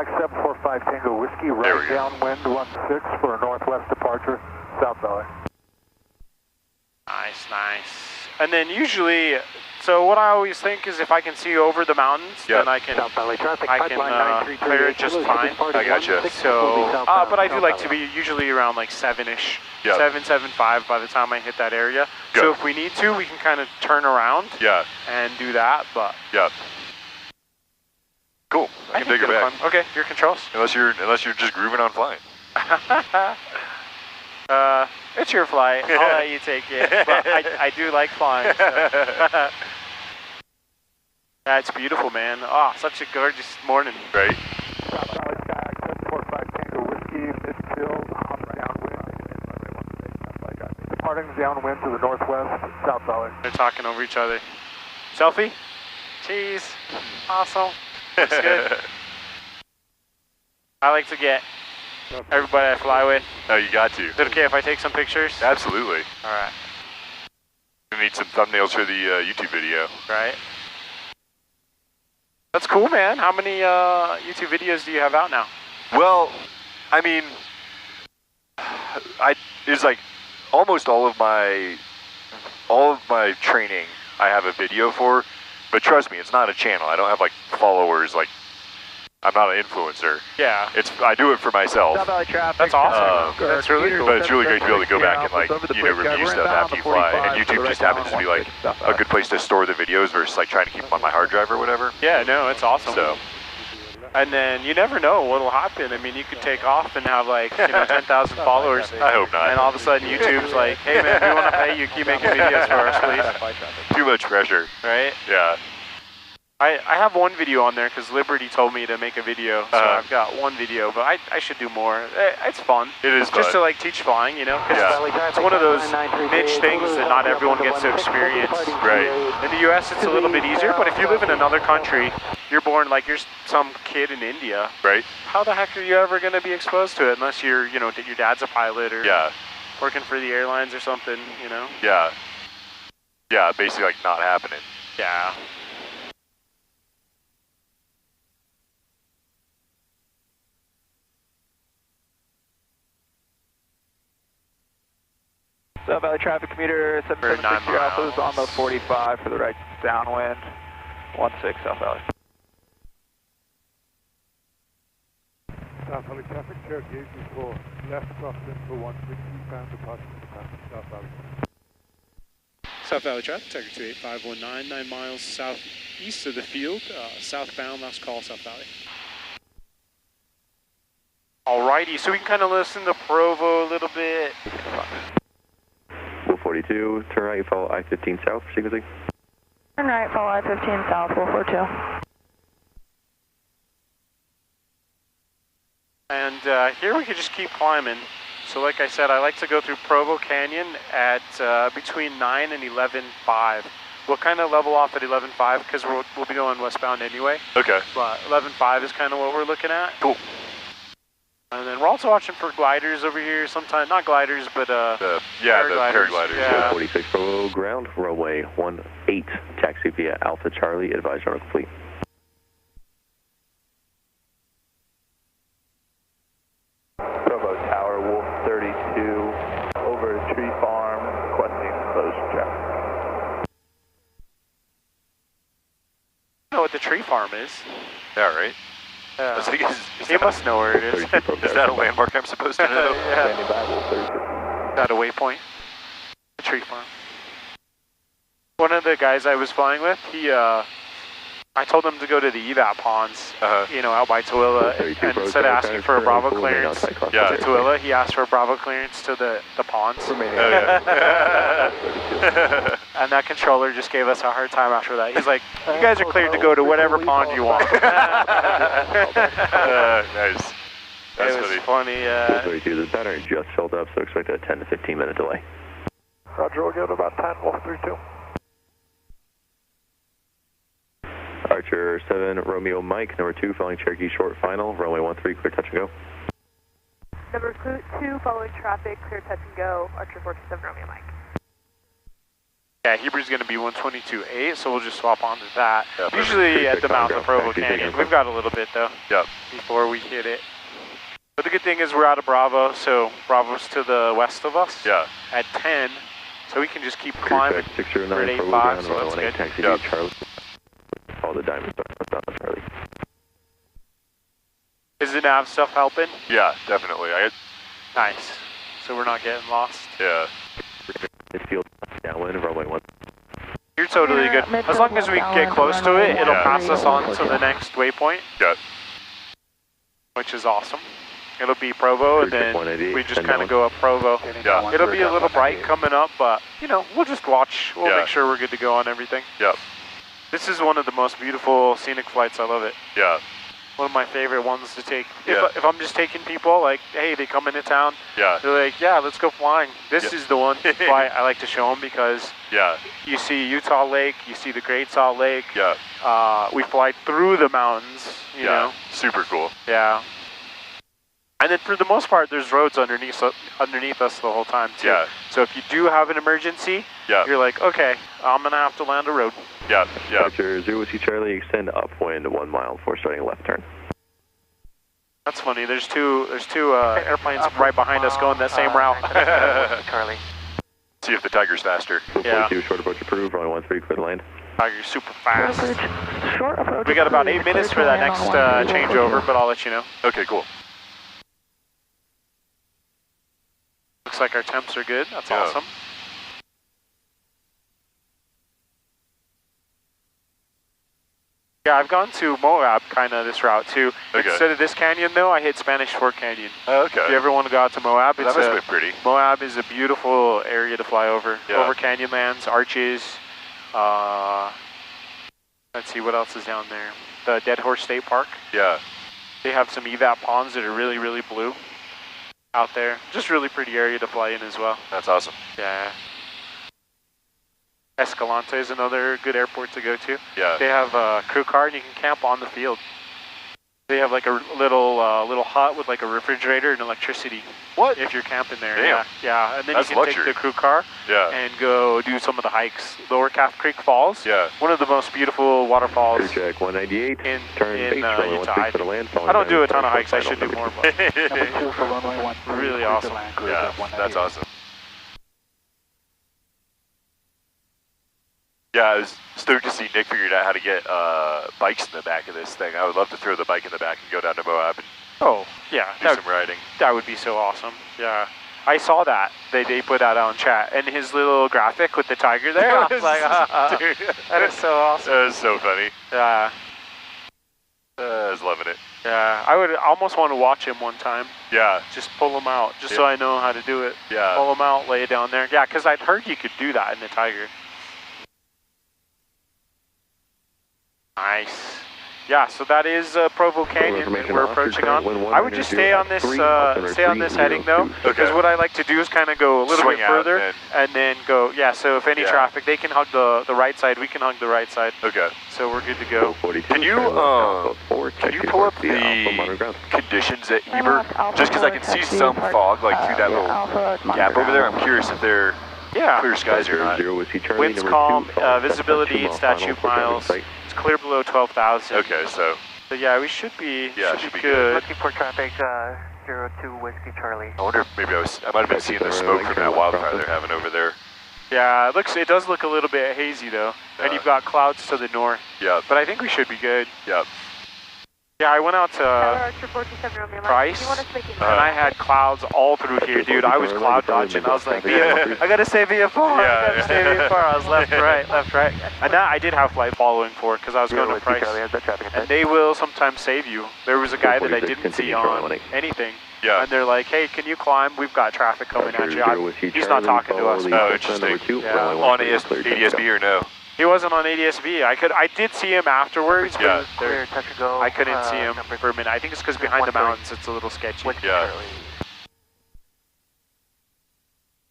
745 Tango Whiskey, right downwind 16 for a northwest departure, South Valley. Nice, nice. And then usually, so what I always think is if I can see over the mountains, then I can clear it just fine. I gotcha. So, but I do like to be usually around like 7-ish, 7.75 by the time I hit that area. Good. So if we need to, we can kind of turn around and do that, but. Yeah. Cool. I can take her back. Okay, your controls. Unless you're just grooving on flying. It's your flight. I'll let you take it. But I do like flying. So. That's beautiful, man. Oh, such a gorgeous morning. Right. South Valley Sky, 745 Tango Whiskey, midfield, downwind. Departing downwind to the northwest, South Valley. They're talking over each other. Selfie? Cheese. Awesome. Looks good. I like to get everybody I fly with. Oh, you got to. Is it okay if I take some pictures? Absolutely. All right. We need some thumbnails for the YouTube video. Right. That's cool, man. How many YouTube videos do you have out now? Well, I mean, it's like almost all of my training I have a video for, but trust me, it's not a channel. I don't have like followers. Like, I'm not an influencer. Yeah. I do it for myself. That's awesome. That's really cool. But it's really great to be able to go back and like, review stuff after you fly. And YouTube just happens to be like a good place to store the videos versus like trying to keep them on my hard drive or whatever. Yeah, no, it's awesome. So. And then you never know what'll happen. I mean, you could take off and have like 10,000 followers. I hope not. And all of a sudden YouTube's like, hey man, we want to pay you, keep making videos for us, please. Too much pressure. Right? Yeah. I have one video on there because Liberty told me to make a video, so I've got one video, but I should do more. It's fun. It is fun. Just to like teach flying, you know? It's one of those niche things that not everyone gets to experience. Right. In the US, it's a little bit easier, but if you live in another country, you're born like you're some kid in India. Right. How the heck are you ever going to be exposed to it unless you're, your dad's a pilot or working for the airlines or something, you know? Yeah. Yeah, basically like not happening. Yeah. South Valley traffic commuter 776, your Alpha is on the 45 for the right downwind, 16 South Valley. South Valley traffic, Cherokee 84, left crossing for 160 pound departure South Valley. South Valley traffic, Tiger 28519, 9 miles southeast of the field, southbound, last call, South Valley. Alrighty, so we can kind of listen to Provo a little bit. 42, turn right, follow I-15 south for sequencing. Turn right, follow I-15 south, 442. And here we could just keep climbing. So like I said, I like to go through Provo Canyon at between 9 and 11.5. We'll kind of level off at 11.5 because we'll be going westbound anyway. Okay. But 11.5 is kind of what we're looking at. Cool. And then we're also watching for gliders over here. Sometimes, not gliders, but the paragliders. Yeah. 46 Provo ground, runway 18, taxi via Alpha Charlie, advised on complete. Provo Tower, Wolf 32, over to Tree Farm, requesting closed traffic. I know what the tree farm is. Yeah, right. He must know where it is. Is that a landmark I'm supposed to know? Yeah. Is that a waypoint? The tree farm. One of the guys I was flying with, I told him to go to the evap ponds, out by Tooele, and instead of asking for a Bravo clearance to Tooele, he asked for a Bravo clearance to the ponds. Oh, yeah. And that controller just gave us a hard time after that. He's like, you guys are cleared to go to whatever pond you want. Nice. That's it was funny. 32, the pattern just filled up, so expect a 10 to 15 minute delay. Roger, we'll go to about 10, Wolf 32. Archer 7, Romeo Mike, number 2, following Cherokee short final, runway 13, clear touch and go. Number 2, following traffic, clear touch and go, Archer 427, Romeo Mike. Yeah, Hebrew's going to be 122.8, so we'll just swap onto that. Yeah, usually at the mouth of Provo Canyon. We've got a little bit though. Yep. Before we hit it. But the good thing is we're out of Bravo, so Bravo's to the west of us. Yeah. At 10, so we can just keep climbing. 609 at Provo 85, ground, so that's good. taxi Yep. to Charlie. All the diamonds on Charlie. Is the nav stuff helping? Yeah, definitely. Nice. So we're not getting lost. Yeah. Midfield downwind, runway 1. You're totally good. As long as we get close to it, it'll pass us on to the next waypoint. Yeah. Which is awesome. It'll be Provo, and then we just kind of go up Provo. Yeah. It'll be a little bright coming up, but, you know, we'll just watch. We'll Yeah. make sure we're good to go on everything. Yep. This is one of the most beautiful scenic flights. I love it. Yeah. One of my favorite ones to take. Yeah. If I'm just taking people, like, hey, they come into town, Yeah. they're like, yeah, let's go flying. This Yeah. is the one flight I like to show them because Yeah. you see Utah Lake, you see the Great Salt Lake. Yeah. We fly through the mountains, you know. Super cool. Yeah. And then for the most part, there's roads underneath us the whole time too. Yeah. So if you do have an emergency, Yeah. you're like, okay, I'm gonna have to land a road. Yeah. Yeah. Roger, 0 Whiskey Charlie, extend upwind 1 mile before starting a left turn. That's funny. There's two airplanes right behind us going that same route. Charlie. See if the Tiger's faster. Yeah. 42 short approach approved, runway 13 clear to land. Tiger's super fast. Short approach. We got about 8 minutes for that next changeover, but I'll let you know. Okay, cool. Looks like our temps are good. That's Yeah. awesome. Yeah, I've gone to Moab kind of this route too. Okay. Instead of this canyon though, I hit Spanish Fork Canyon. Oh, okay. If you ever want to go out to Moab, That must have been pretty. Moab is a beautiful area to fly over. Yeah. Over canyonlands, arches. Let's see what else is down there. The Dead Horse State Park. Yeah. They have some evap ponds that are really, really blue out there. Just really pretty area to fly in as well. That's awesome. Yeah. Escalante is another good airport to go to. Yeah. They have a crew car and you can camp on the field. They have like a little hut with like a refrigerator and electricity. What? If you're camping there. Damn. Yeah. Yeah. And then That's you can luxury. take the crew car Yeah. and go do some of the hikes. Lower Calf Creek Falls. Yeah. One of the most beautiful waterfalls Clear check 198. in Turn base, runway Utah. 13 clear to land. I don't do a ton of hikes. I should do more, but Number 2 for runway 13. really awesome. Yeah. That's awesome. Yeah, I was stoked to see Nick figured out how to get bikes in the back of this thing. I would love to throw the bike in the back and go down to Moab and Oh, yeah. do some riding. That would be so awesome. Yeah. I saw that. They put that on chat. And his little graphic with the tiger there. I was like, Dude, that is so awesome. that was so funny. Yeah. I was loving it. Yeah. I would almost want to watch him one time. Yeah. Just pull him out, just so I know how to do it. Yeah. Pull him out, lay it down there. Yeah, because I'd heard you could do that in the Tiger. Nice. Yeah, so that is Provo Canyon that we're approaching on. I would just stay on this heading though, because what I like to do is kind of go a little bit further and then go. Yeah, so if any traffic, they can hug the right side. We can hug the right side. Okay. So we're good to go. Can you pull up the conditions at Heber? Just because I can see some fog like through that little gap over there. I'm curious if they're clear skies or not. Winds calm, visibility 8 statute miles. It's clear below 12,000. Okay, so yeah, we should be should be good. Looking for traffic 02 Whiskey Charlie. I wonder if maybe I might have been seeing the smoke from that wildfire they're having over there. Yeah, it does look a little bit hazy though, and you've got clouds to the north. Yeah. But I think we should be good. Yeah. Yeah, I went out to Price, and I had clouds all through here, dude. I was cloud dodging. I was like, I gotta stay VFR. I gotta stay VFR. I was left, right. And that I did have flight following for it because I was going to Price. And they will sometimes save you. There was a guy that I didn't see on anything. Yeah. And they're like, hey, can you climb? We've got traffic coming at you. He's not talking to us. Oh, interesting. Yeah. On ADSB or no? He wasn't on ADSB. I did see him afterwards. Yeah. Clear, touch and go. I couldn't see him for a minute. I think it's because behind the mountains it's a little sketchy. Yeah.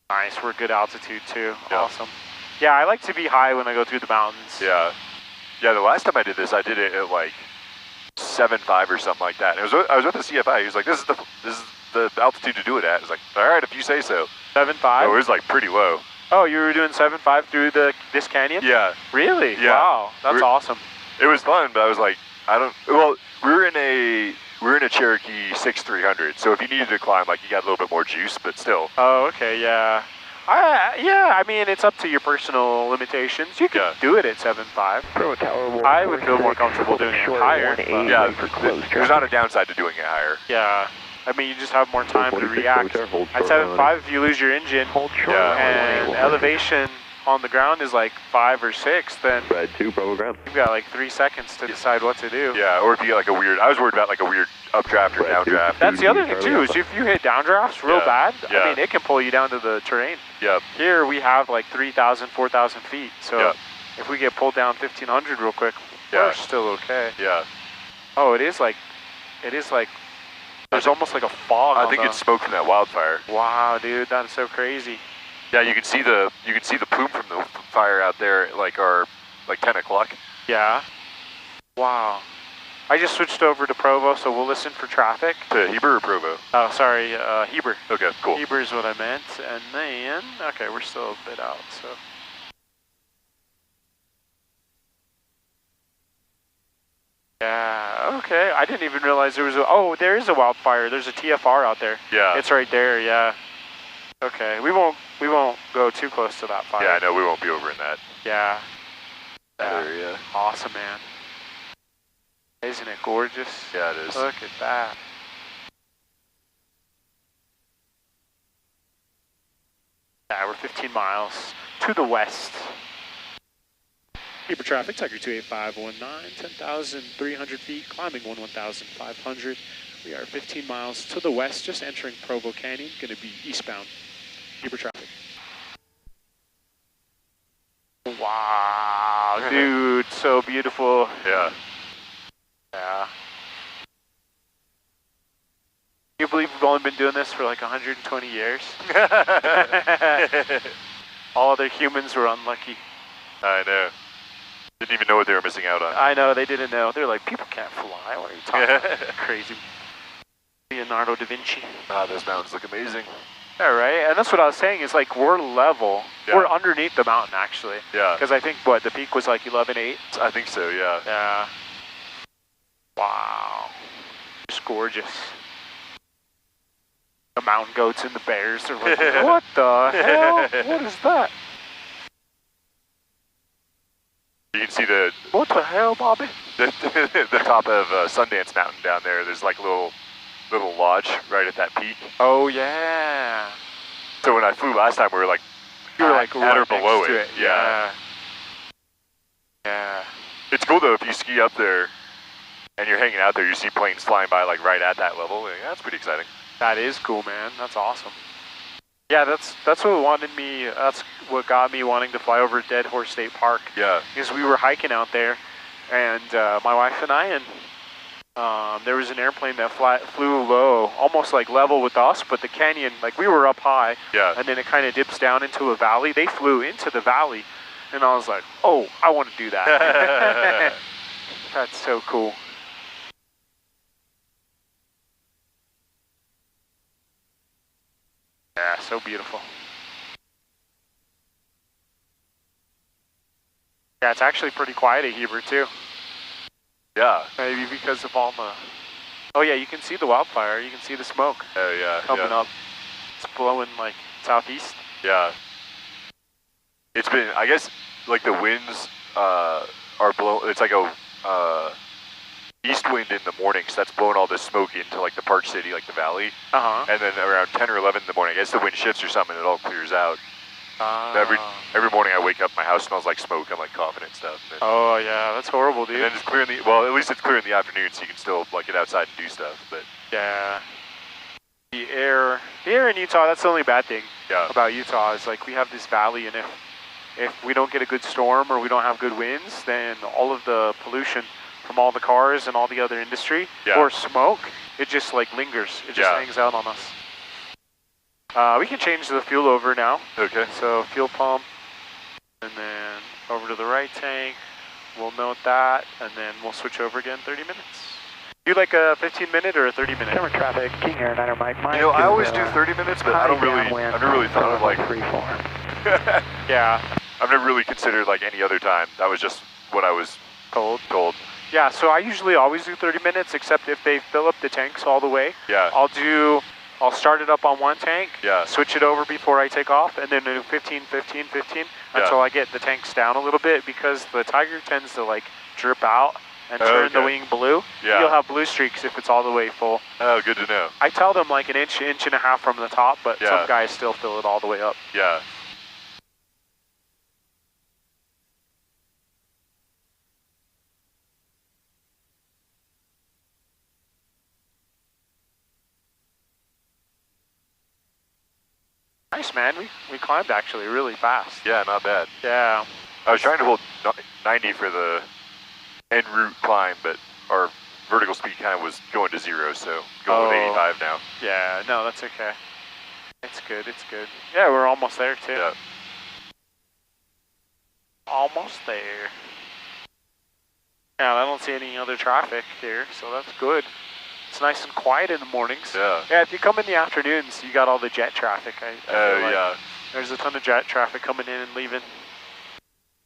Nice, we're good altitude too. Yeah. Awesome. Yeah, I like to be high when I go through the mountains. Yeah. Yeah, the last time I did this, I did it at like 7.5 or something like that. And I was with the CFI. He was like, this is the altitude to do it at. I was like, all right, if you say so. 7.5? So it was like pretty low. Oh, you were doing 7.5 through this canyon? Yeah. Really? Yeah. Wow, that's awesome. It was fun, but I was like, well, we were in a Cherokee 6300, so if you needed to climb, like, you got a little bit more juice, but still. Oh, okay, yeah. I mean, it's up to your personal limitations. You can do it at 7.5. I would feel more comfortable doing it higher. Yeah, there's not a downside to doing it higher. Yeah. I mean, you just have more time to react. At 7.5, if you lose your engine and elevation on the ground is like 5 or 6, then Red 2, Bravo ground. You've got like 3 seconds to decide what to do. Yeah, or if you get like I was worried about like a weird updraft or downdraft. That's the other thing too, is if you hit downdrafts real bad, I mean, it can pull you down to the terrain. Yep. Here we have like 3,000, 4,000 feet, so if we get pulled down 1,500 real quick, we're still okay. Yeah. Oh, it is like, there's almost like a fog. I think it's smoke from that wildfire. Wow, dude, that is so crazy. Yeah, you can see the plume from the fire out there, like 10 o'clock. Yeah. Wow. I just switched over to Provo, so we'll listen for traffic. To Heber or Provo? Oh, sorry, Heber. Okay, cool. Heber is what I meant, and then okay, we're still a bit out, so. Yeah, okay. I didn't even realize there was there is a wildfire. There's a TFR out there. Yeah. It's right there, yeah. Okay, we won't go too close to that fire. Yeah, I know, we won't be over in that. Yeah. That area. Awesome, man. Isn't it gorgeous? Yeah, it is. Look at that. Yeah, we're 15 miles to the west. Heber traffic, Tiger 28519, 10,300 feet, climbing 1,500. We are 15 miles to the west, just entering Provo Canyon, going to be eastbound. Heber traffic. Wow, dude, so beautiful. Yeah. Yeah. Can you believe we've only been doing this for like 120 years? All other humans were unlucky. I know. Didn't even know what they were missing out on. I know, they didn't know. They're like, people can't fly. What are you talking about? Crazy. Leonardo da Vinci. Ah, those mountains look amazing. Yeah, right? And that's what I was saying, is like we're level. Yeah. We're underneath the mountain, actually. Yeah. Because I think, the peak was like 11.8? I think so, yeah. Yeah. Wow. Just gorgeous. The mountain goats and the bears are like, what the hell? What is that? You can see what the hell, Bobby? the top of Sundance Mountain down there. There's like a little lodge right at that peak. Oh yeah. So when I flew last time, we were like, you were like at or below it. Yeah. Yeah. It's cool though if you ski up there and you're hanging out there, you see planes flying by like right at that level. Yeah, that's pretty exciting. That is cool, man. That's awesome. Yeah, that's what got me wanting to fly over Dead Horse State Park. Yeah. Because we were hiking out there, and my wife and I, and there was an airplane that flew low, almost like level with us, but the canyon, like we were up high, and then it kind of dips down into a valley. They flew into the valley, and I was like, oh, I want to do that. That's so cool. Yeah, so beautiful. Yeah, it's actually pretty quiet at Heber too. Yeah. Maybe because of all the... Oh yeah, you can see the wildfire. You can see the smoke. Oh yeah. Coming up. It's blowing like southeast. Yeah. It's been, I guess, like the winds are blowing, it's like a east wind in the morning, so that's blowing all this smoke into like the Park City, like the valley. And then around 10 or 11 in the morning, I guess the wind shifts or something, it all clears out. Every morning I wake up, my house smells like smoke. I'm like coughing and stuff. And oh yeah, that's horrible, dude. And then it's clear in the, well, at least it's clear in the afternoon, so you can still like get outside and do stuff. But yeah, the air in Utah, that's the only bad thing about Utah is like we have this valley, and if we don't get a good storm or we don't have good winds, then all of the pollution from all the cars and all the other industry or smoke, it just like lingers. It just hangs out on us. We can change the fuel over now. Okay. So fuel pump, and then over to the right tank. We'll note that, and then we'll switch over again 30 minutes. You like a 15-minute or a 30-minute? Camera traffic, King Air 9er Mike. You know, I always do 30 minutes, but I've never really thought of like Yeah. I've never really considered like any other time. That was just what I was Told. told. Yeah, so I usually always do 30 minutes, except if they fill up the tanks all the way. Yeah. I'll start it up on one tank, Yeah. switch it over before I take off, and then do 15, 15, 15 until I get the tanks down a little bit, because the Tiger tends to like drip out and turn the wing blue. Yeah. You'll have blue streaks if it's all the way full. Oh, good to know. I tell them like an inch and a half from the top, but Yeah. some guys still fill it all the way up. Yeah. Nice, man. We climbed actually really fast. Yeah, not bad. Yeah. I was trying to hold 90 for the en route climb, but our vertical speed kind of was going to 0, so going with 85 now. Yeah, no, that's okay. It's good, it's good. Yeah, we're almost there too. Yeah. Almost there. Yeah, I don't see any other traffic here, so that's good. It's nice and quiet in the mornings. Yeah. Yeah, if you come in the afternoons, you got all the jet traffic. I feel like Yeah. there's a ton of jet traffic coming in and leaving.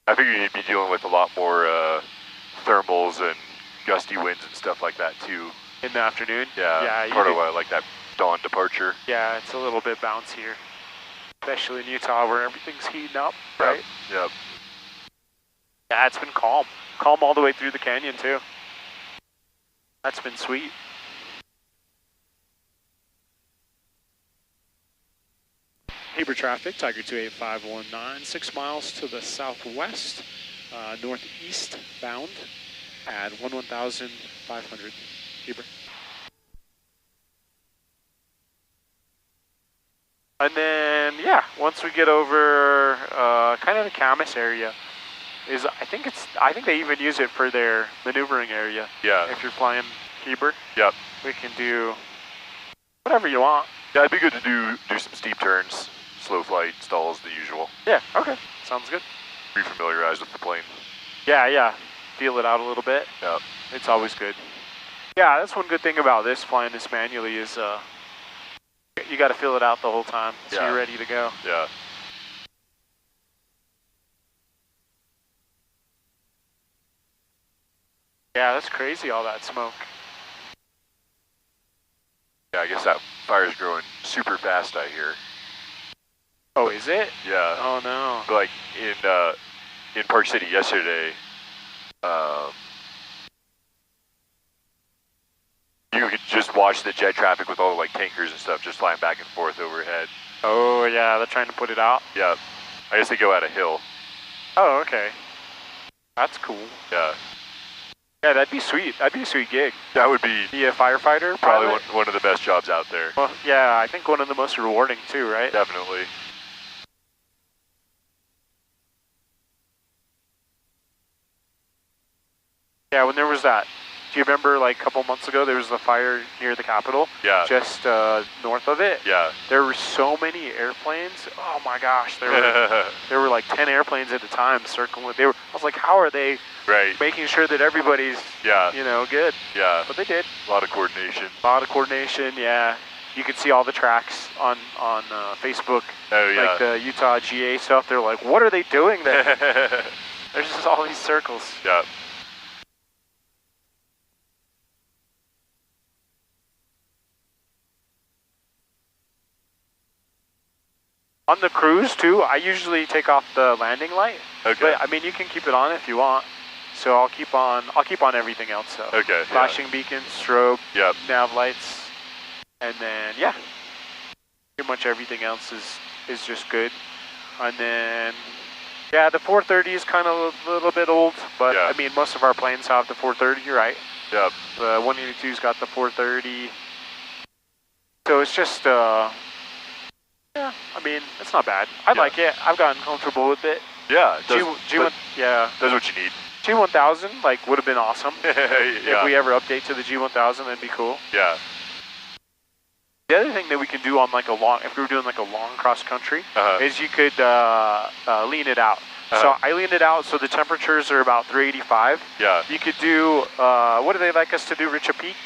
I figure you'd be dealing with a lot more thermals and gusty winds and stuff like that too. In the afternoon? Yeah. Yeah, Part of why I like that dawn departure. yeah, it's a little bit bouncier. Especially in Utah where everything's heating up, right? Yep. Yeah, it's been calm. Calm all the way through the canyon too. That's been sweet. Heber traffic, Tiger 28519, 6 miles to the southwest, northeast bound at 11,500. Heber. And then, yeah, once we get over kind of the Camas area, I think they even use it for their maneuvering area. Yeah. If you're flying Heber. Yep. We can do whatever you want. Yeah, it'd be good to do some steep turns, slow flight, stalls, the usual. Yeah, okay. Sounds good. Refamiliarize with the plane. Yeah. Feel it out a little bit. Yep. It's always good. Yeah, that's one good thing about this, flying this manually, is you got to feel it out the whole time, so you're ready to go. Yeah. Yeah, that's crazy, all that smoke. Yeah, I guess that fire's growing super fast, I hear. Oh, is it? Yeah. Oh, no. Like in Park City yesterday, you could just watch the jet traffic with all the like tankers and stuff just flying back and forth overhead. Oh, yeah, they're trying to put it out? Yeah. I guess they go at a hill. Oh, okay. That's cool. Yeah. Yeah, that'd be sweet. That'd be a sweet gig. That would be Be a firefighter, probably pilot? one of the best jobs out there. Well, yeah, I think one of the most rewarding too, right? Definitely. Yeah, when there was that, do you remember like a couple months ago there was a fire near the Capitol? Yeah. Just north of it? Yeah. There were so many airplanes. Oh my gosh, there were like 10 airplanes at a time circling. I was like, how are they Right. making sure that everybody's good? Yeah. But they did. A lot of coordination. A lot of coordination, yeah. You could see all the tracks on Facebook, Oh yeah. like the Utah GA stuff. They're like, what are they doing there? There's just all these circles. Yeah. On the cruise too, I usually take off the landing light. Okay. But I mean, you can keep it on if you want. So I'll keep on everything else. So Okay. flashing beacons, strobe, Yep. nav lights, and then yeah, pretty much everything else is just good. And then yeah, the 430 is kind of a little bit old, but Yeah. I mean, most of our planes have the 430, right? Yep. The 182's got the 430. So it's just yeah, I mean, it's not bad. I Yeah. like it. I've gotten comfortable with it. Yeah. Yeah. That's what you need. G1000 like would have been awesome. Yeah. If we ever update to the G1000, that'd be cool. Yeah. The other thing that we can do on like if we were doing like a long cross country, is you could lean it out. So I leaned it out so the temperatures are about 385. Yeah. You could do, what do they like us to do, Richa Peak?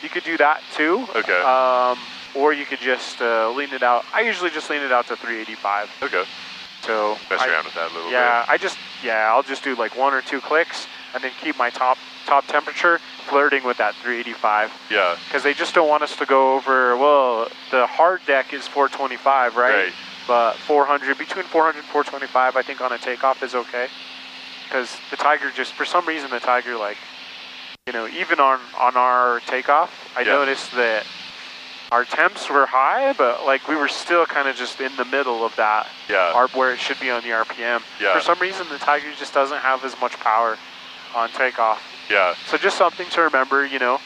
You could do that too. Okay. Or you could just lean it out. I usually just lean it out to 385. Okay. So Mess around with that a little bit. I'll just do like 1 or 2 clicks and then keep my top temperature flirting with that 385. Yeah. Because they just don't want us to go over, well, the hard deck is 425, right? But 400, between 400 and 425, I think on a takeoff is okay. Because the Tiger just, for some reason, the Tiger, like, you know, even on our takeoff, I noticed that our temps were high, but like we were still kind of just in the middle of that, where it should be on the RPM. For some reason, the Tiger just doesn't have as much power on takeoff. Yeah. So just something to remember, you know.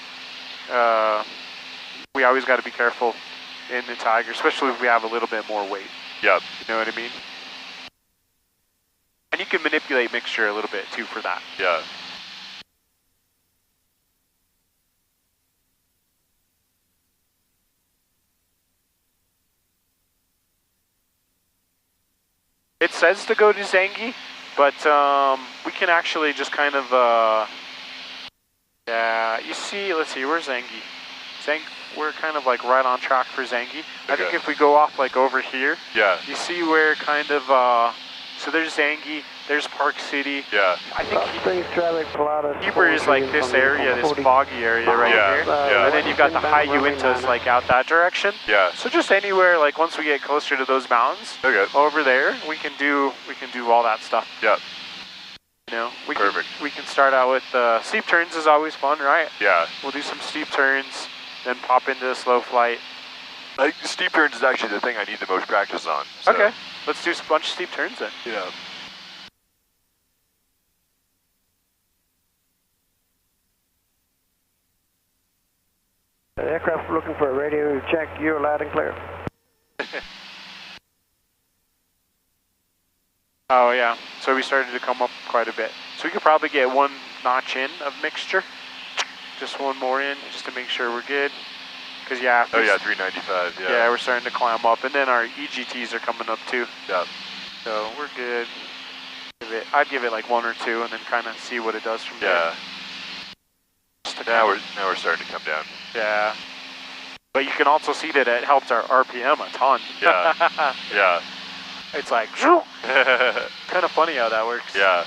We always got to be careful in the Tiger, especially if we have a little bit more weight. Yep. You know what I mean? And you can manipulate mixture a little bit too for that. Yeah. It says to go to Zangi, but we can actually just kind of, you see, let's see, where's Zangi? We're kind of like right on track for Zangi. I think if we go off like over here, you see where kind of, so there's Zangi, there's Park City. Yeah. I think Heber is like this area, this foggy area right here. And then you've got the high Uintas like out that direction. Yeah. So just anywhere, like once we get closer to those mountains, over there, we can do all that stuff. Yeah. You know, we can start out with steep turns is always fun, right? Yeah. We'll do some steep turns, then pop into a slow flight. I think steep turns is actually the thing I need the most practice on. So. Okay, let's do a bunch of steep turns then. Yeah. The aircraft looking for a radio check. You're loud and clear. Oh yeah, so we started to come up quite a bit. So we could probably get 1 notch in of mixture. Just 1 more in, just to make sure we're good. Cause 395, Yeah, we're starting to climb up, and then our EGTs are coming up too. Yeah. So we're good. I'd give it like 1 or 2, and then kind of see what it does from there. Now we're starting to come down. Yeah. But you can also see that it helped our RPM a ton. Yeah. Yeah. It's like, kind of funny how that works. Yeah.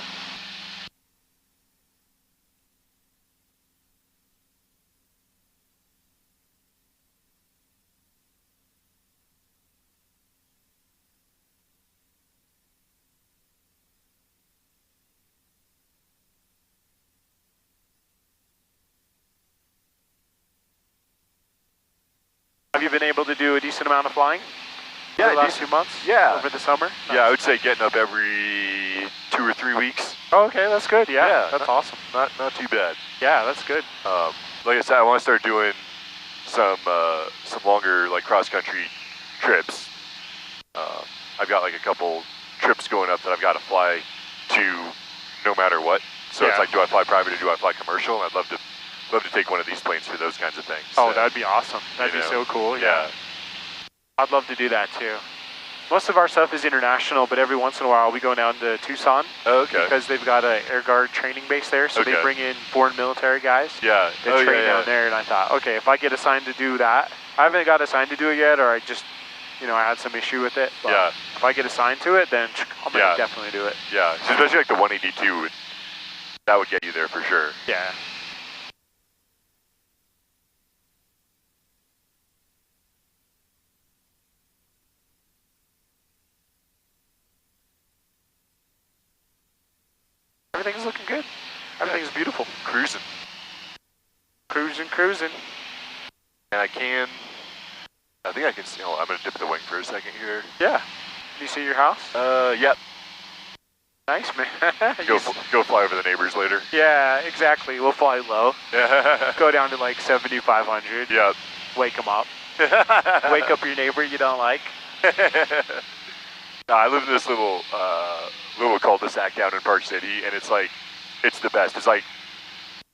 Have you been able to do a decent amount of flying? Yeah, the last few months? Yeah. Over the summer? Nice. Yeah, I would say getting up every 2 or 3 weeks. Oh, okay, that's good. Yeah, that's awesome. Not too bad. Yeah, that's good. Like I said, I want to start doing some longer like cross country trips. I've got like a couple trips going up that I've got to fly to no matter what. So it's like, do I fly private or do I fly commercial? And I'd love to take one of these planes for those kinds of things. Oh, that'd be awesome. That'd be so cool. Yeah. I'd love to do that too. Most of our stuff is international, but every once in a while we go down to Tucson. Oh, okay. Because they've got an Air Guard training base there, so they bring in foreign military guys. Yeah. They train down there, and I thought, okay, if I get assigned to do that, I haven't got assigned to do it yet, or I just, I had some issue with it. But if I get assigned to it, then I'm gonna definitely do it. Yeah, so especially like the 182, that would get you there for sure. Yeah. Everything's looking good. Everything's beautiful. Cruising. Cruising. And I think I can see, I'm going to dip the wing for a second here. Yeah. Can you see your house? Yep. Nice, man. Go fly over the neighbors later. Yeah, exactly. We'll fly low. Go down to like 7,500. Yep. Wake them up. Wake up your neighbor you don't like. I live in this little cul-de-sac down in Park City, and it's the best. It's like,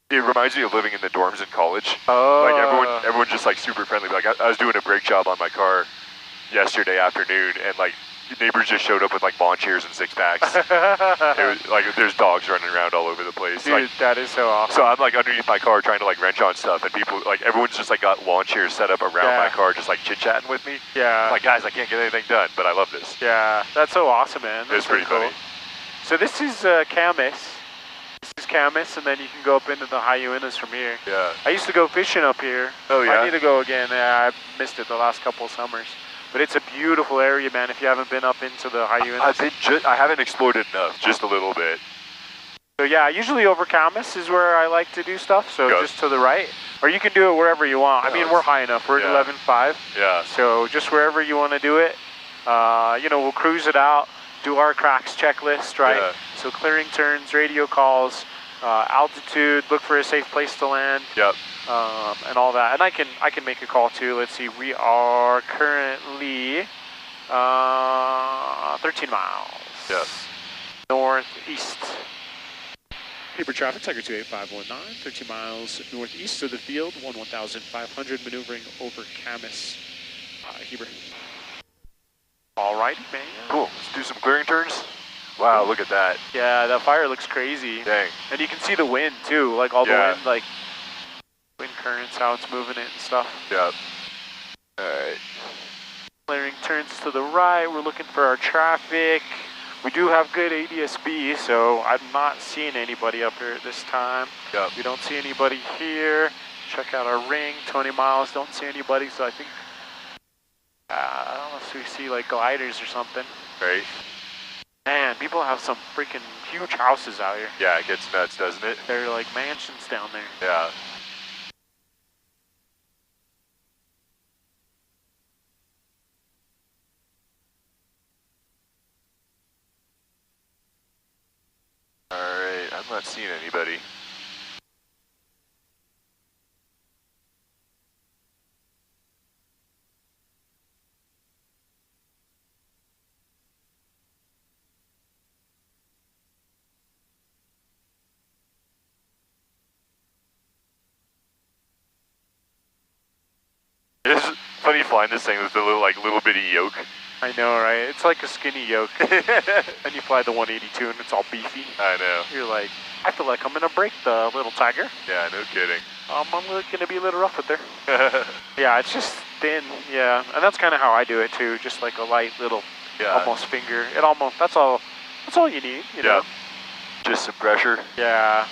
it reminds me of living in the dorms in college. Oh. Like everyone just like super friendly. Like I was doing a brake job on my car yesterday afternoon, and like neighbors just showed up with like lawn chairs and 6-packs. It was like there's dogs running around all over the place. Dude, like, that is so awesome. so I'm like underneath my car trying to like wrench on stuff, and people like everyone's just like got lawn chairs set up around my car, just like chit chatting with me. Yeah. I'm like, guys, I can't get anything done, but I love this. Yeah, that's so awesome, man. That's It's pretty funny. So this is Camas. This is Camas, and then you can go up into the Hyunas from here. Yeah. I used to go fishing up here. Oh, yeah? I need to go again. I missed it the last couple of summers. But it's a beautiful area, man, if you haven't been up into the Hyunas. I haven't explored it enough, just a little bit. So yeah, usually over Camas is where I like to do stuff, so just to the right. Or you can do it wherever you want. I mean, we're high enough. We're at 11.5. Yeah. So just wherever you want to do it. You know, we'll cruise it out, do our cracks checklist, right? Yeah. So clearing turns, radio calls, altitude, look for a safe place to land. Yep. And all that. And I can make a call too. Let's see, we are currently 13 miles. Yes. Northeast. Paper traffic, Tiger 28519, 13 miles northeast of the field, 1,500, maneuvering over Camas. Heber. Alrighty, man. Cool. Let's do some clearing turns. Wow, look at that. Yeah, that fire looks crazy. Dang. And you can see the wind too, like all the wind, like wind currents, how it's moving it and stuff. Yep. Alright. Clearing turns to the right, we're looking for our traffic. We do have good ADSB, so I'm not seeing anybody up here at this time. Yep. We don't see anybody here. Check out our ring, 20 miles, don't see anybody, so I think, I don't know if we see like gliders or something. Right. Man, people have some freaking huge houses out here. Yeah, it gets nuts, doesn't it? They're like mansions down there. Yeah. Alright, I'm not seeing anybody. It's funny flying this thing with the little bitty yoke. I know, right? It's like a skinny yoke. And you fly the 182 and it's all beefy. I know. You're like, I feel like I'm gonna break the little Tiger. Yeah, no kidding. I'm gonna be a little rough with her. Yeah, it's just thin, yeah. And that's kind of how I do it too, just like a light little, almost finger. That's all you need, you know? Just some pressure. Yeah.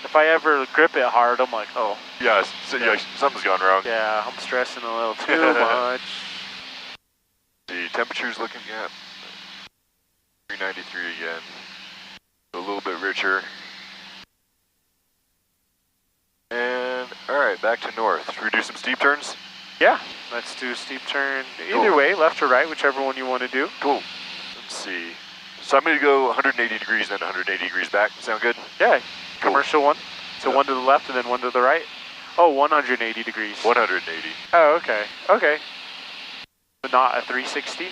If I ever grip it hard, I'm like, oh. Yeah, something's gone wrong. Yeah, I'm stressing a little too much. The temperature's looking at 393 again. A little bit richer. And, alright, back to north. Should we do some steep turns? Yeah, let's do a steep turn. Either way, left or right, whichever one you want to do. Cool. Let's see. So I'm going to go 180 degrees, then 180 degrees back. Sound good? Yeah. Cool. Commercial one. So one to the left and then one to the right. Oh, 180 degrees. 180. Oh, okay. Okay. But not a 360?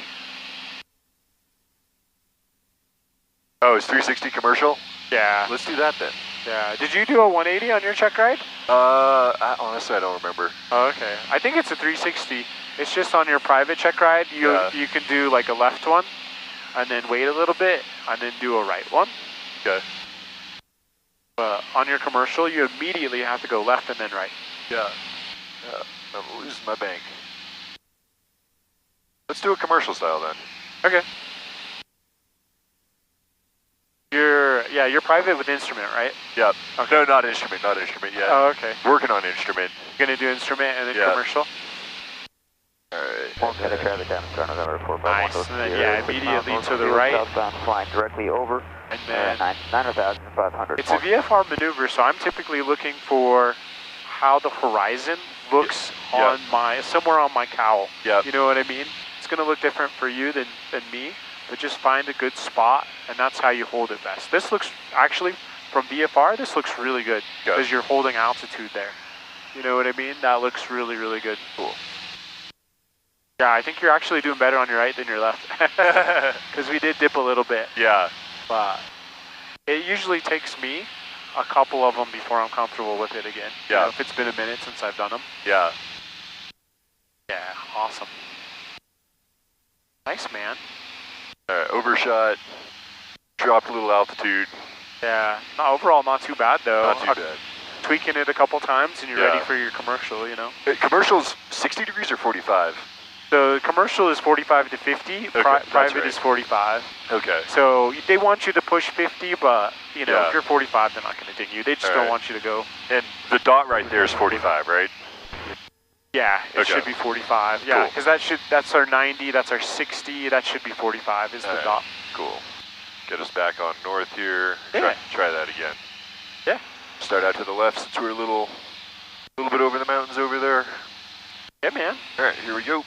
Oh, it's 360 commercial? Yeah. Let's do that then. Yeah. Did you do a 180 on your check ride? Honestly, I don't remember. Oh, okay. I think it's a 360. It's just on your private check ride. You can do like a left one, and then wait a little bit, and then do a right one. Okay. But on your commercial, you immediately have to go left and then right. Yeah. I'm losing my bank. Let's do a commercial style then. Okay. You're private with instrument, right? Yep. Okay. No, not instrument yet. Oh, okay. Working on instrument. You're gonna do instrument and then commercial? Alright. One minute traffic down in front of November 451. Nice, and then immediately to the right. Southbound flying directly over. And then 9,500. it's a VFR maneuver, so I'm typically looking for how the horizon looks on somewhere on my cowl. Yep. You know what I mean? It's gonna look different for you than me, but just find a good spot, and that's how you hold it best. This looks, actually, from VFR, this looks really good, because you're holding altitude there. You know what I mean? That looks really, really good. Cool. Yeah, I think you're actually doing better on your right than your left, because we did dip a little bit. Yeah. But it usually takes me a couple of them before I'm comfortable with it again. Yeah. You know, if it's been a minute since I've done them. Yeah. Yeah, awesome. Nice, man. All right, overshot. Dropped a little altitude. Yeah, no, overall not too bad though. Not too bad. Tweaking it a couple times and you're ready for your commercial, you know. Commercial's 60 degrees or 45? The commercial is 45 to 50, private is 45. Okay. So they want you to push 50, but you know, if you're 45, they're not going to ding you. They just don't want you to go. And the dot right there is 45, right? Yeah, it should be 45. Yeah, because that's our 90, that's our 60, that should be 45 is the dot. Cool. Get us back on north here. Yeah. Try that again. Yeah. Start out to the left since we're a little bit over the mountains over there. Yeah, man. All right, here we go.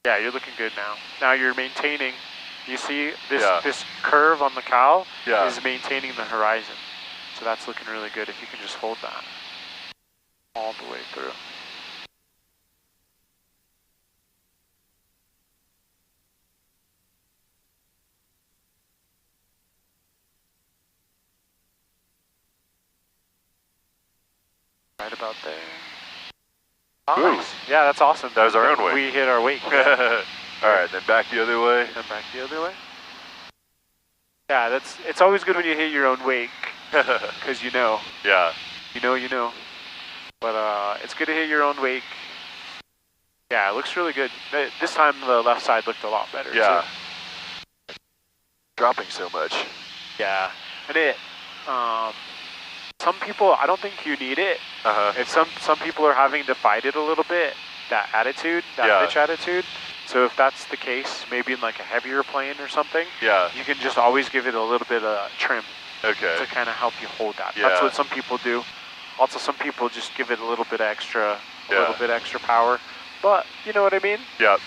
Yeah, you're looking good now. Now you're maintaining, you see this curve on the cow is maintaining the horizon. So that's looking really good if you can just hold that all the way through. Right about there. Oh, nice. Yeah, that's awesome. That was our own wake. We hit our wake. All right, then back the other way. And back the other way. Yeah, it's always good when you hit your own wake, because you know. Yeah. You know. But it's good to hit your own wake. Yeah, it looks really good. This time the left side looked a lot better. Yeah. So. Dropping so much. Yeah, and some people, I don't think you need it. If some people are having to fight it a little bit, that attitude, that pitch attitude. So if that's the case, maybe in like a heavier plane or something, you can just always give it a little bit of trim to kind of help you hold that. That's what some people do. Also, some people just give it a little bit extra, power. But you know what I mean? Yeah.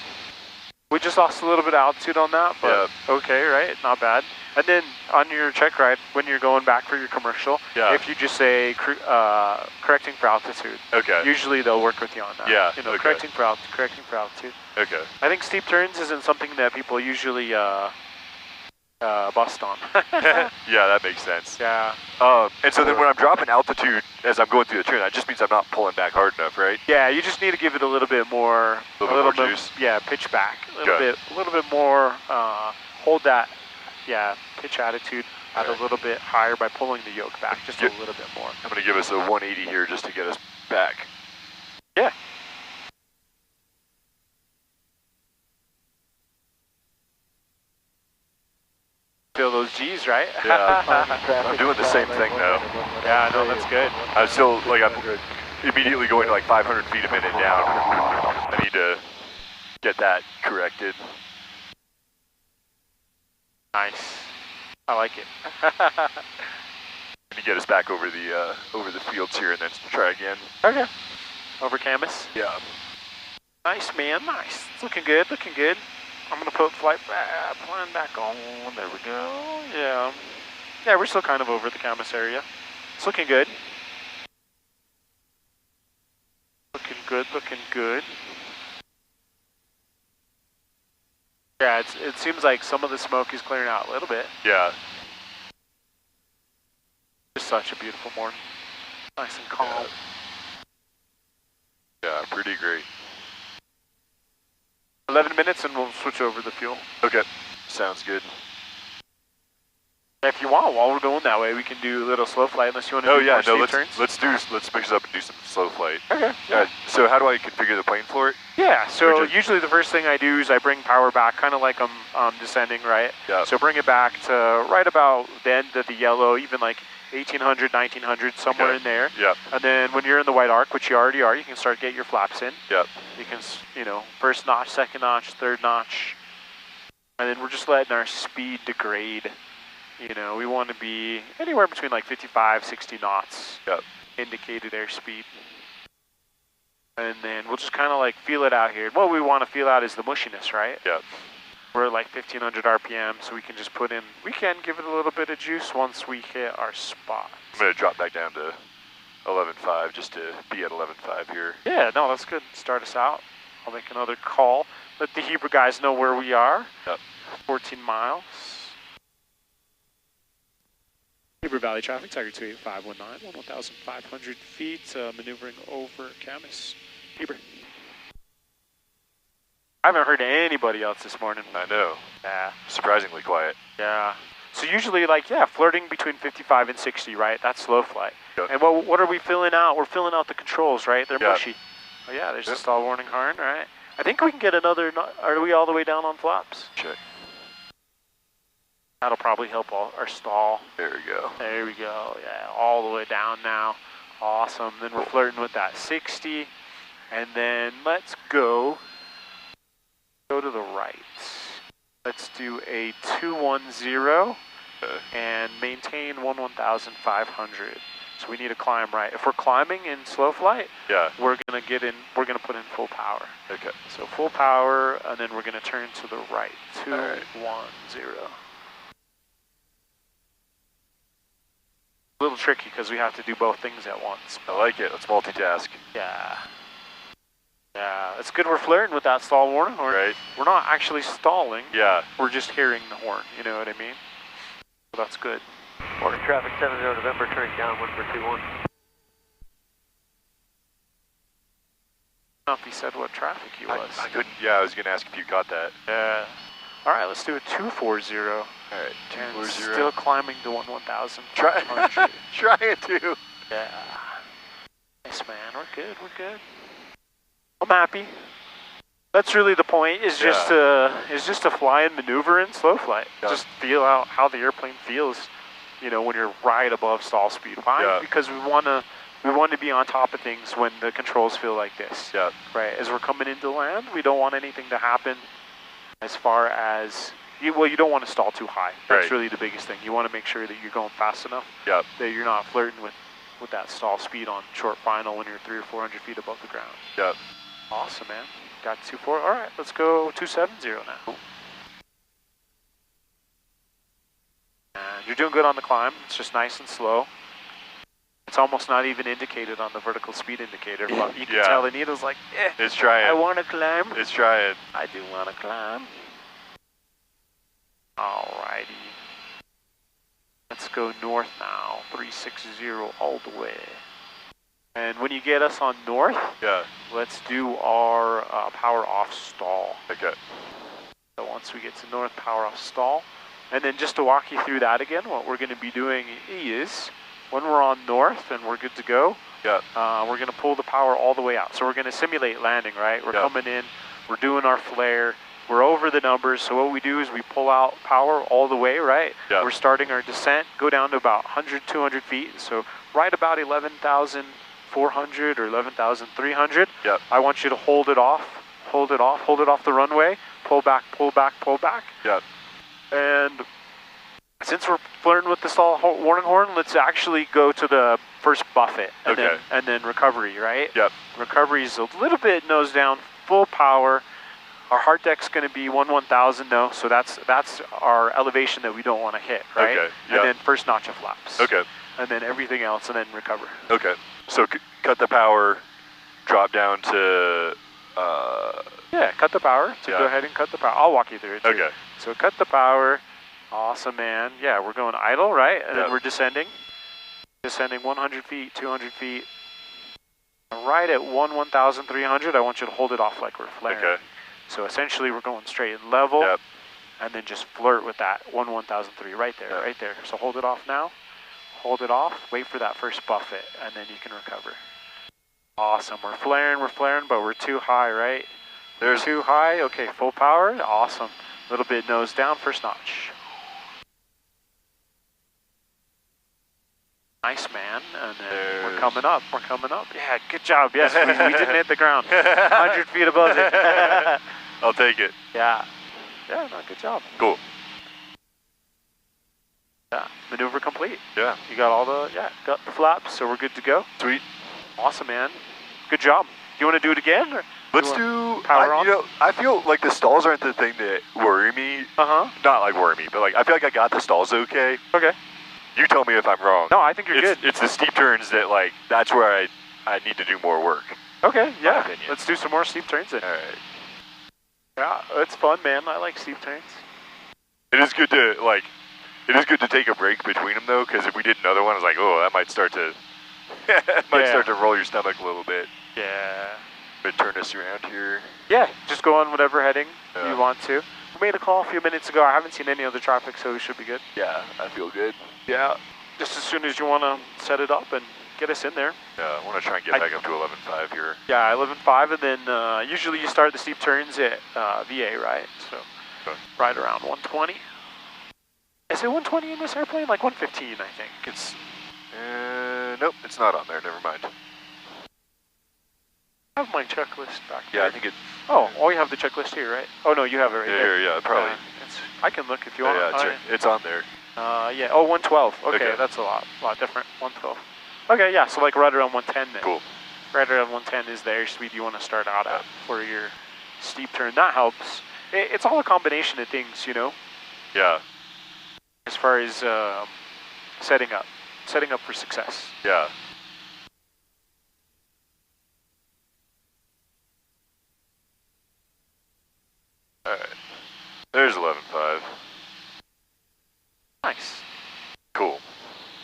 We just lost a little bit of altitude on that, but okay, right? Not bad. And then on your check ride, when you're going back for your commercial, if you just say correcting for altitude, usually they'll work with you on that. Yeah. You know, correcting for altitude. Okay. I think steep turns isn't something that people usually bust on. Yeah, that makes sense. Yeah. And so then when I'm dropping altitude as I'm going through the turn, that just means I'm not pulling back hard enough, right? Yeah, you just need to give it a little bit more, juice. Yeah, pitch back a little bit more. Hold that, pitch attitude at a little bit higher by pulling the yoke back just a little bit more. I'm going to give us a 180 here just to get us back. Yeah. Feel those G's, right? Yeah, I'm doing the same thing now. Yeah, no, that's good. I'm still, I'm immediately going to like 500 feet a minute down. I need to get that corrected. Nice. I like it. Let me get us back over the fields here and then try again. Okay. Over canvas? Yeah. Nice, man, nice. It's looking good, looking good. I'm going to put plan back on. There we go. Yeah. Yeah, we're still kind of over the canvas area. It's looking good. Looking good, looking good. Yeah, it seems like some of the smoke is clearing out a little bit. Yeah. Just such a beautiful morning. Nice and calm. Yeah, pretty great. 11 minutes and we'll switch over the fuel. Okay, sounds good. If you want, while we're going that way, we can do a little slow flight unless you want to do more steep turns. Let's mix it up and do some slow flight. Okay. Yeah. So how do I configure the plane for it? Yeah, so usually the first thing I do is I bring power back, kind of like I'm descending, right? Yeah. So bring it back to right about the end of the yellow, even like 1800, 1900, somewhere in there. Yeah. And then when you're in the white arc, which you already are, you can start get your flaps in. Yeah. You can, first notch, second notch, third notch. And then we're just letting our speed degrade. We want to be anywhere between like 55, 60 knots. Yep. Indicated airspeed. And then we'll just kind of like feel it out here. What we want to feel out is the mushiness, right? Yeah. We're at like 1500 RPM, so we can just we can give it a little bit of juice once we hit our spot. I'm going to drop back down to 11.5 just to be at 11.5 here. Yeah, no, that's good. Start us out. I'll make another call. let the Hebrew guys know where we are. Yep. 14 miles. Heber Valley traffic, Tiger 28519, 1,500 feet, maneuvering over Camas. Heber. I haven't heard anybody else this morning. I know. Yeah. Surprisingly quiet. Yeah. So usually, like, flirting between 55 and 60, right? That's slow flight. Yep. And what are we filling out? We're filling out the controls, right? They're mushy. Oh, yeah, there's Yep. the stall warning horn, right? I think we can get another, are we all the way down on flaps? Check. That'll probably help our stall. There we go. There we go, yeah, all the way down now. Awesome, then we're flirting with that 60. And then let's go to the right. Let's do a 210 and maintain 1,500. So we need to climb right. If we're climbing in slow flight, we're gonna put in full power. Okay. So full power, and then we're gonna turn to the right. 210. A little tricky because we have to do both things at once. I like it. Let's multitask. Yeah. Yeah, it's good we're flirting with that stall warning horn. Right. We're not actually stalling. Yeah. We're just hearing the horn, you know what I mean? So that's good. Morning traffic 70 November, turning down 1421. I don't know if he said what traffic he was. I couldn't, I was going to ask if you caught that. Yeah. All right, let's do a 240. All right, 240. Still climbing to 1,500. Trying to. Yeah. Nice, man. We're good. I'm happy. That's really the point. Is just to fly and maneuver in slow flight. Yeah. Just feel out how the airplane feels. You know, when you're right above stall speed. Why? Yeah. Because we want to be on top of things when the controls feel like this. Yeah. Right. As we're coming into land, we don't want anything to happen. As far as you don't want to stall too high. That's really the biggest thing. You want to make sure that you're going fast enough. Yeah. That you're not flirting with that stall speed on short final when you're 300 or 400 feet above the ground. Yeah. Awesome, man. Got 24. All right, let's go 270 now. And you're doing good on the climb. It's just nice and slow. It's almost not even indicated on the vertical speed indicator, but you can tell the needle's like, it's trying. I want to climb. It's trying. I do want to climb. Alrighty. Let's go north now. 360 all the way. And when you get us on north, let's do our power off stall. Okay. So once we get to north, power off stall. And then just to walk you through that again, what we're going to be doing is, when we're on north and we're good to go, we're going to pull the power all the way out. So we're going to simulate landing, right? We're coming in, we're doing our flare, we're over the numbers. So what we do is we pull out power all the way, right? We're starting our descent, go down to about 100, 200 feet. So right about 11,400 or 11,300. I want you to hold it off the runway, pull back. And since we're flirting with the stall warning horn, let's actually go to the first buffet and then recovery, right? Recovery is a little bit nose down, full power. Our heart deck's going to be 1,000 no, so that's our elevation that we don't want to hit, right? And then first notch of flaps. And then everything else, and then recover. So cut the power, drop down to... cut the power. So go ahead and cut the power. I'll walk you through it too. So cut the power. Awesome, man. Yeah, we're going idle, right? And then we're descending. Descending 100 feet, 200 feet. Right at 1,300, I want you to hold it off like we're flaring. So essentially, we're going straight and level, and then just flirt with that 1,003 right there. So hold it off now. Hold it off. Wait for that first buffet, and then you can recover. Awesome. We're flaring, but we're too high, right? There's too high. Okay, full power. Awesome. A little bit nose down, first notch. Nice, man. And then we're coming up. Yeah, good job. Yes, we didn't hit the ground. 100 feet above it. I'll take it. Yeah, no, good job. Cool. Yeah, maneuver complete. Yeah. You got got the flaps, so we're good to go. Sweet. Awesome, man. Good job. Do you want to do it again? Or let's do power on? You know, I feel like the stalls aren't the thing that worry me. Not like worry me, but like I feel like I got the stalls okay. You tell me if I'm wrong. No, I think you're good. It's the steep turns that that's where I need to do more work. Okay, yeah. Let's do some more steep turns then. All right. Yeah, it's fun, man. I like steep turns. It is good to take a break between them though, because if we did another one, I was like, oh, that might start to start to roll your stomach a little bit. Yeah. But turn us around here. Yeah, just go on whatever heading you want to. We made a call a few minutes ago. I haven't seen any other traffic, so we should be good. Yeah, I feel good. Yeah, just as soon as you want to set it up and get us in there. Yeah, I want to try and get back up to 11.5 here. Yeah, 11.5, and then usually you start the steep turns at VA, right? So right around 120. Is it 120 in this airplane? Like 115, I think. It's, nope, it's not on there. Never mind. I have my checklist back there. Yeah, I think it. Oh, you have the checklist here, right? Oh no, you have it right there. Yeah, probably. I can look if you want. Yeah, it's on there. Yeah. Oh, 112. Okay, that's a lot different. 112. Okay, yeah. So like right around 110 then. Cool. Right around 110 is the airspeed you want to start out at for your steep turn. That helps. It's all a combination of things, you know. Yeah. As far as setting up for success. Yeah. All right. There's 11.5. Nice. Cool.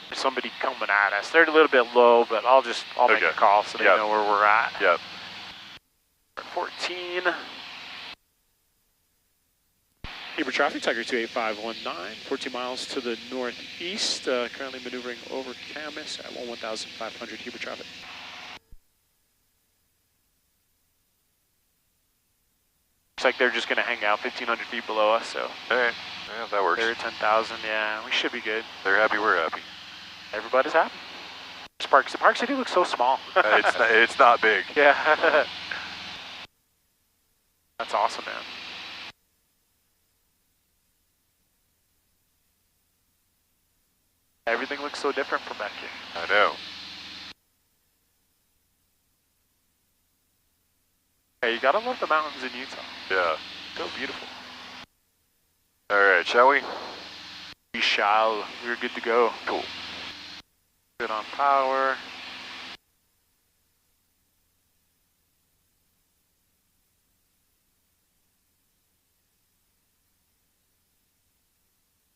There's somebody coming at us. They're a little bit low, but I'll make a call so they know where we're at. Yep. 14. Hebrew traffic, Tiger 28519, 14 miles to the northeast, currently maneuvering over Camas at 1,500 Hebrew traffic. Looks like they're just going to hang out 1,500 feet below us, so. All right, yeah, that works. They're at 10,000, yeah, we should be good. They're happy, we're happy. Everybody's happy. The Park City looks so small. It's not big. Yeah. That's awesome, man. Everything looks so different from back here. I know. Hey, you gotta love the mountains in Utah. Yeah. So beautiful. All right, shall we? We shall. We're good to go. Cool. Good on power.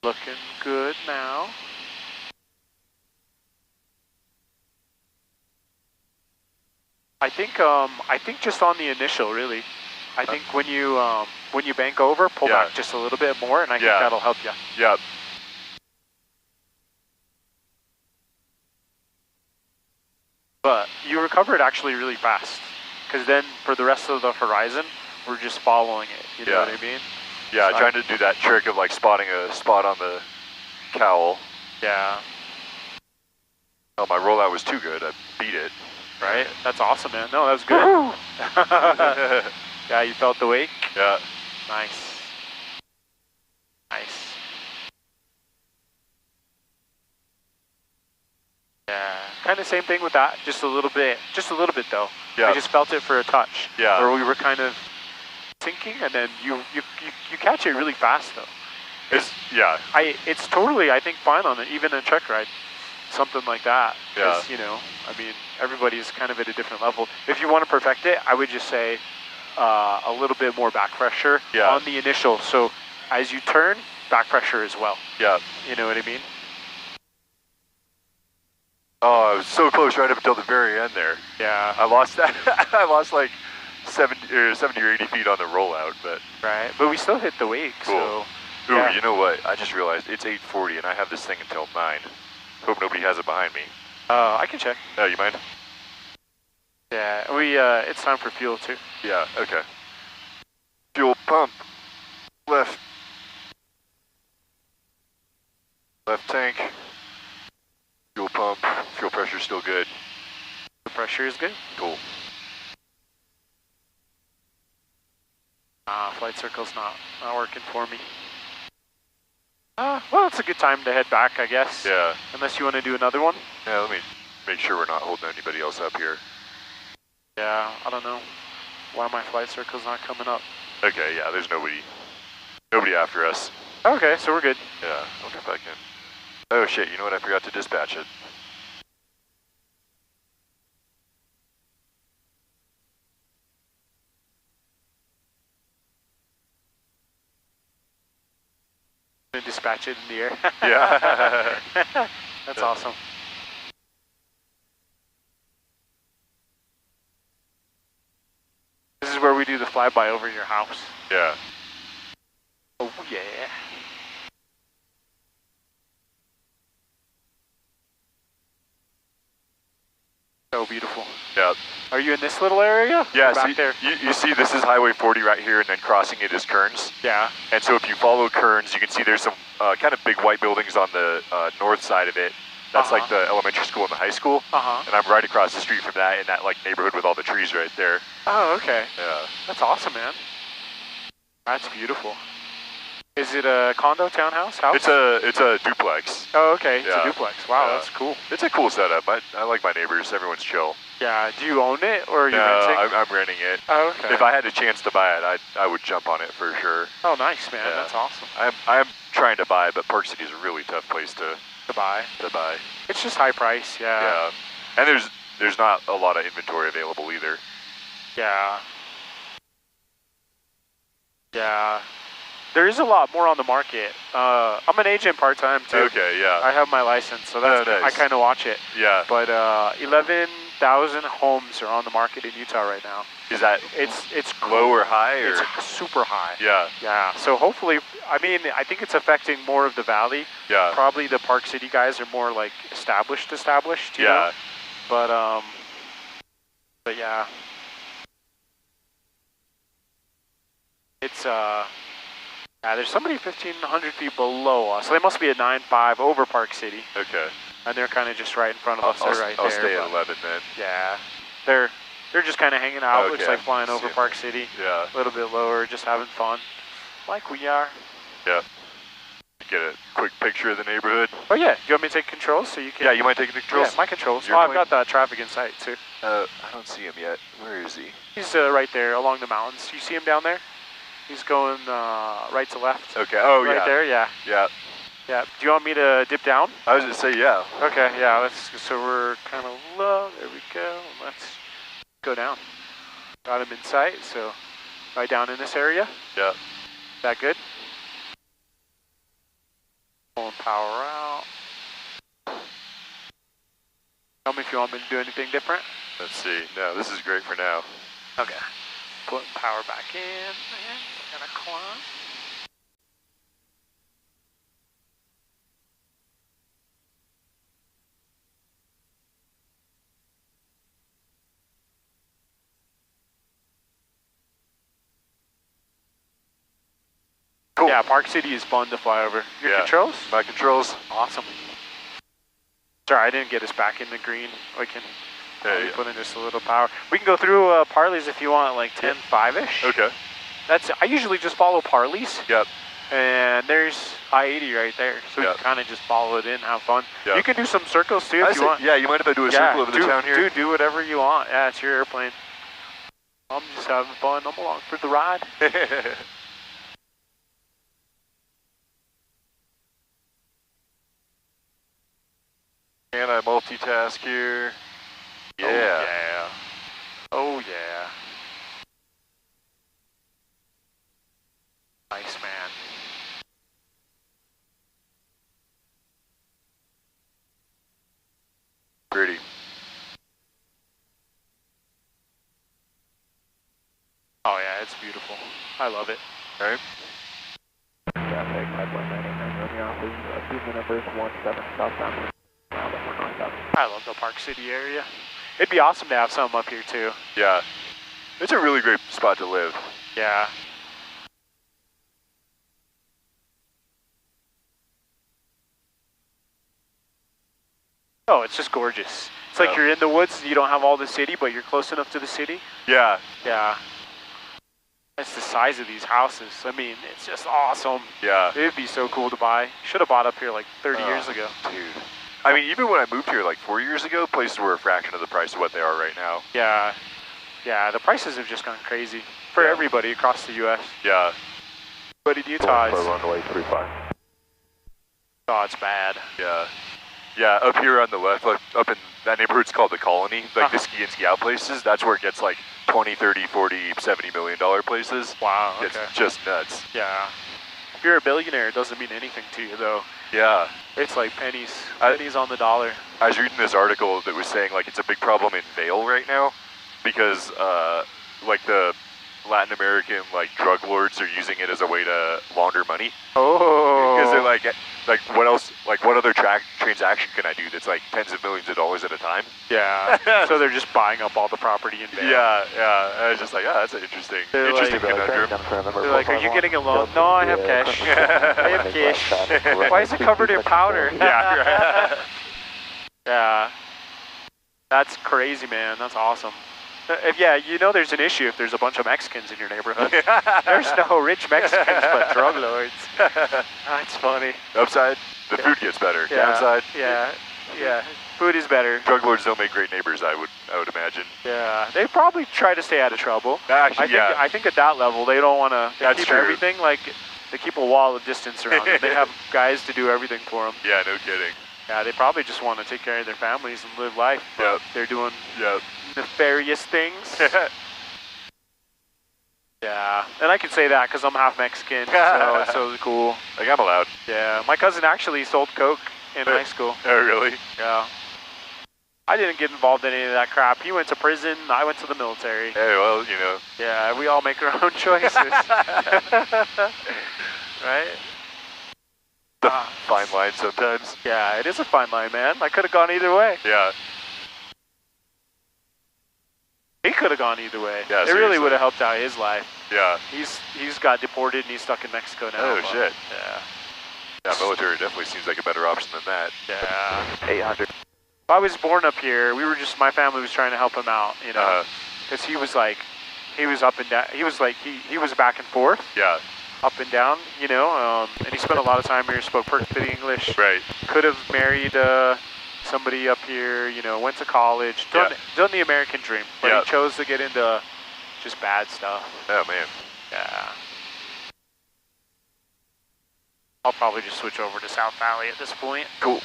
Looking good now. I think just on the initial, really. I think when you bank over, pull back just a little bit more, and I think that'll help you. Yep. But you recovered actually really fast, because then for the rest of the horizon, we're just following it. You know what I mean? Yeah, So trying to do that trick of like spotting a spot on the cowl. Yeah. Oh, my rollout was too good. I beat it. Right? That's awesome, man. No, that was good. Yeah, you felt the wake? Yeah. Nice. Nice. Yeah, kind of same thing with that. Just a little bit though. Yeah. We just felt it for a touch. Yeah. Where we were kind of sinking, and then you catch it really fast though. It's totally, I think, fine on it, even a check ride. Something like that. Yeah. You know, I mean, everybody's kind of at a different level. If you want to perfect it, I would just say a little bit more back pressure on the initial. So as you turn, back pressure as well. Yeah. You know what I mean? Oh, I was so close right up until the very end there. Yeah. I lost that. I lost like 70 or 80 feet on the rollout, but. Right, but we still hit the wake, cool. so. Ooh, you know what? I just realized it's 8:40 and I have this thing until 9. Hope nobody has it behind me. I can check. Oh, you mind? Yeah, it's time for fuel too. Yeah, okay. Fuel pump. Left tank. Fuel pump. Fuel pressure's still good. The pressure is good? Cool. Flight circle's not working for me. Well, it's a good time to head back, I guess. Yeah. Unless you want to do another one. Yeah, let me make sure we're not holding anybody else up here. Yeah, I don't know why my flight circle's not coming up. Okay, yeah, there's nobody after us. Okay, so we're good. Yeah, I'll get back in. Oh shit, you know what? I forgot to dispatch it. And dispatch it in the air. Yeah. That's awesome. This is where we do the flyby over your house. Yeah. Oh yeah. So beautiful. Yeah. Are you in this little area? Yeah, back so there. you see this is Highway 40 right here, and then crossing it is Kearns. Yeah. And so if you follow Kearns, you can see there's some kind of big white buildings on the north side of it. That's like the elementary school and the high school. And I'm right across the street from that in that like neighborhood with all the trees right there. Oh, okay. Yeah. That's awesome, man. That's beautiful. Is it a condo, townhouse, house? It's a duplex. Oh, okay. It's Yeah. a duplex. Wow, Yeah. that's cool. It's a cool setup. I like my neighbors. Everyone's chill. Yeah. Do you own it or are you No, renting? I'm renting it. Oh, okay. If I had a chance to buy it, I would jump on it for sure. Oh, nice, man. Yeah. That's awesome. I'm trying to buy, but Park City is a really tough place to buy. buy. It's just high price, yeah. Yeah, and there's not a lot of inventory available either. Yeah. Yeah. There is a lot more on the market. I'm an agent part-time too. Okay, yeah. I have my license, so that's nice. I kind of watch it. Yeah. But 11,000 homes are on the market in Utah right now. Is that It's low or high? Or? It's super high. Yeah. Yeah. So hopefully, I mean, I think it's affecting more of the valley. Yeah. Probably the Park City guys are more like established. You Yeah. know? But yeah. It's yeah, there's somebody 1,500 feet below us. So they must be at 9.5 over Park City. Okay. And they're kind of just right in front of us. They're right I'll there. stay at but 11 then. yeah. They're just kind of hanging out. Okay. Looks like flying over See Park City. Yeah. A little bit lower, just having fun. Like we are. Yeah. Get a quick picture of the neighborhood. Oh yeah, do you want me to take controls so you can? Yeah, you mind taking the controls? Yeah, my controls. Your I've plane? got the traffic in sight too. I don't see him yet. Where is he? He's right there along the mountains. You see him down there? He's going right to left. Okay. Oh right yeah. there, yeah. Yeah. Yeah. Do you want me to dip down? I was gonna say yeah. Okay, yeah. So we're kind of low. There we go. Let's go down. Got him in sight. So right down in this area. Yeah. Is that good? Pulling power out. Tell me if you want me to do anything different. Let's see. No, this is great for now. Okay. Putting power back in. And gonna climb. Cool. Yeah, Park City is fun to fly over. Your Yeah. controls? My controls. Awesome. Sorry, I didn't get us back in the green. We can Yeah. put in just a little power. We can go through Parley's if you want, like 10.5-ish. Okay. I usually just follow Parley's. Yep. And there's I-80 right there. So you Yep. can kind of just follow it in, have fun. Yep. You can do some circles too if you want. Yeah, you mind if I do a circle over the town here? Dude, do whatever you want. Yeah, it's your airplane. I'm just having fun. I'm along for the ride. Can I multitask here? Yeah. Oh, yeah. Oh, yeah. Nice, man. Pretty. Oh, yeah, it's beautiful. I love it. All right. Traffic, pipeline 99, Romeo office, Puma numbers 17 southbound. I love the Park City area. It'd be awesome to have some up here, too. Yeah. It's a really great spot to live. Yeah. Oh, it's just gorgeous. It's like you're in the woods, you don't have all the city, but you're close enough to the city. Yeah. Yeah. That's the size of these houses. I mean, it's just awesome. Yeah. It'd be so cool to buy. Should have bought up here like 30 years ago. Dude. I mean, even when I moved here like 4 years ago, places were a fraction of the price of what they are right now. Yeah. Yeah, the prices have just gone crazy for everybody across the U.S. Yeah. But in Utah, runway 35. oh, it's bad. Yeah. Yeah, up here on the left, like up in that neighborhood's called the Colony, like the ski in, ski out places. That's where it gets like 20, 30, 40, $70 million places. Wow, It's okay. just nuts. Yeah. you're a billionaire, it doesn't mean anything to you, though. Yeah. It's like pennies on the dollar. I was reading this article that was saying like it's a big problem in Vail right now because like the Latin American like drug lords are using it as a way to launder money. Oh. Because they're like what else? Like what other transaction can I do that's like tens of millions of dollars at a time? Yeah. So they're just buying up all the property in Vail. Yeah. I was just like, that's an interesting conundrum. They're like, are you getting a loan? No, I have cash. I have cash. Why is it covered in powder? Yeah. Right. Yeah. That's crazy, man. That's awesome. Yeah, you know there's an issue if there's a bunch of Mexicans in your neighborhood. There's no rich Mexicans, but drug lords. That's funny. Upside, the food gets better. Yeah. Downside, yeah. Food is better. Drug lords don't make great neighbors, I would imagine. Yeah, they probably try to stay out of trouble. Actually, I think at that level, they don't want to keep true. everything, like, they keep a wall of distance around them. They have guys to do everything for them. Yeah, no kidding. Yeah, they probably just want to take care of their families and live life. Yep. They're doing Yep. nefarious things. Yeah, and I can say that because I'm half Mexican, so it's so cool. Like, I'm allowed. Yeah, my cousin actually sold coke in high school. Oh, really? Yeah. I didn't get involved in any of that crap. He went to prison, I went to the military. Hey, well, you know. Yeah, we all make our own choices. Right? The fine line sometimes. Yeah, it is a fine line, man. I could have gone either way. Yeah. He could have gone either way. Yeah, it really seriously. would have helped out his life. Yeah. He's got deported and he's stuck in Mexico now. Oh, shit. Yeah. Yeah, military definitely seems like a better option than that. Yeah. 800. I was born up here. My family was trying to help him out, you know, because he was up and down. He was like, he was back and forth. Yeah. Up and down, you know, and he spent a lot of time here, spoke perfect English. Right. Could have married somebody up here, you know, went to college, done the American dream, but he chose to get into just bad stuff. Oh, man. Yeah. I'll probably just switch over to South Valley at this point. Cool.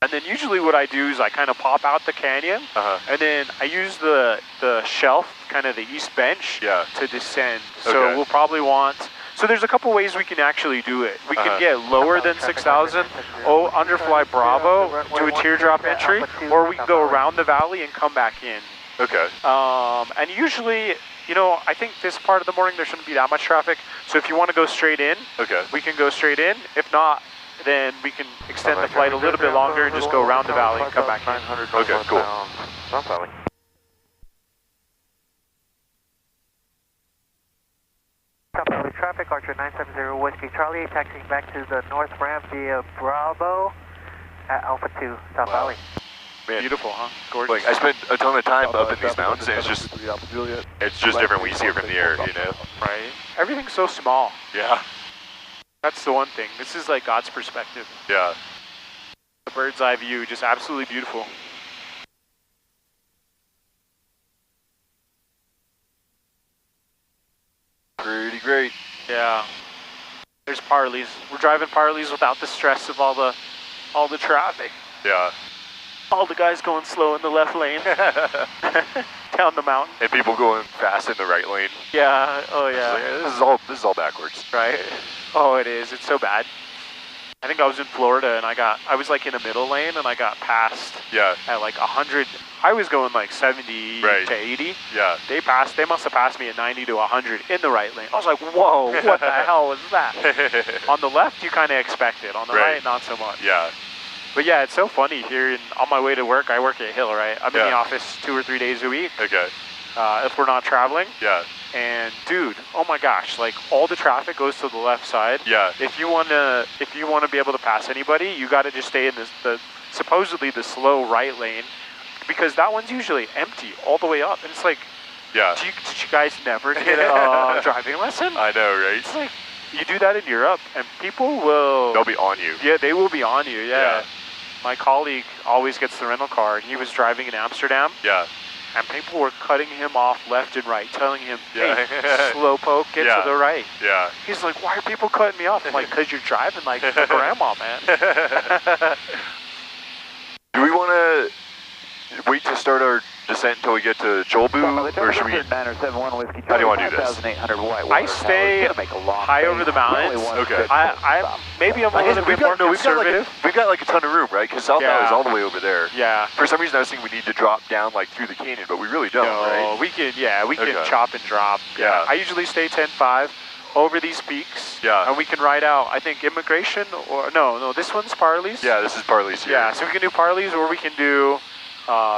And then usually what I do is I kind of pop out the canyon, and then I use the shelf, kind of the east bench, to descend. So we'll probably want, so there's a couple ways we can actually do it. We can get lower than 6,000, underfly Bravo, do a teardrop entry, or we can go around the valley and come back in. Okay. And usually, you know, I think this part of the morning there shouldn't be that much traffic. So if you want to go straight in, we can go straight in. If not, then we can extend the flight a little bit longer and just go around the valley and come back in. Okay, cool. South Valley. South Valley traffic, Archer 970 Whiskey Charlie, taxiing back to the north ramp via Bravo at Alpha 2, South Valley. Man. Beautiful, huh? Gorgeous. Like, I spent a ton of time up in these mountains, and it's just different when you see it from the air, you know? Right? Everything's so small. Yeah. That's the one thing. This is like God's perspective. Yeah. The bird's eye view, just absolutely beautiful. Pretty great. Yeah. There's Parleys. We're driving Parleys without the stress of all the traffic. Yeah. All the guys going slow in the left lane. Down the mountain. And people going fast in the right lane. Yeah. Oh yeah. Like, this is all backwards. Right? Oh, it is. It's so bad. I think I was in Florida and I was like in a middle lane and I got passed at like 100. I was going like 70 to 80. Yeah. They must have passed me at 90 to 100 in the right lane. I was like, whoa, what the hell was that? On the left, you kind of expect it. On the right, not so much. Yeah. But yeah, it's so funny here. On my way to work, I work at Hill, right? I'm in the office 2 or 3 days a week. Okay. If we're not traveling. Yeah. And dude, oh my gosh, like all the traffic goes to the left side. Yeah. If you wanna be able to pass anybody, you gotta just stay in the supposedly the slow right lane, because that one's usually empty all the way up. And it's like, did you guys never get a driving lesson? I know, right? It's like you do that in Europe, and people will. They'll be on you. Yeah, they will be on you. Yeah. My colleague always gets the rental car, and he was driving in Amsterdam. Yeah. And people were cutting him off left and right, telling him, hey, slowpoke, get to the right. Yeah. He's like, why are people cutting me off? I'm like, because you're driving like a grandma, man. Do we want to wait to start our descent until we get to Jolbu, or should we? How do you want to do this? I stay high over the mountains. Okay. Maybe I'm a little bit more conservative. We've got like a ton of room, right? Because South Valley is all the way over there. Yeah. For some reason, I was thinking we need to drop down like through the canyon, but we really don't, right? We can chop and drop. Yeah. I usually stay 10-5 over these peaks. Yeah. And we can ride out, I think, Immigration, or no, this one's Parley's. Yeah, this is Parley's here. Yeah, so we can do Parley's, or we can do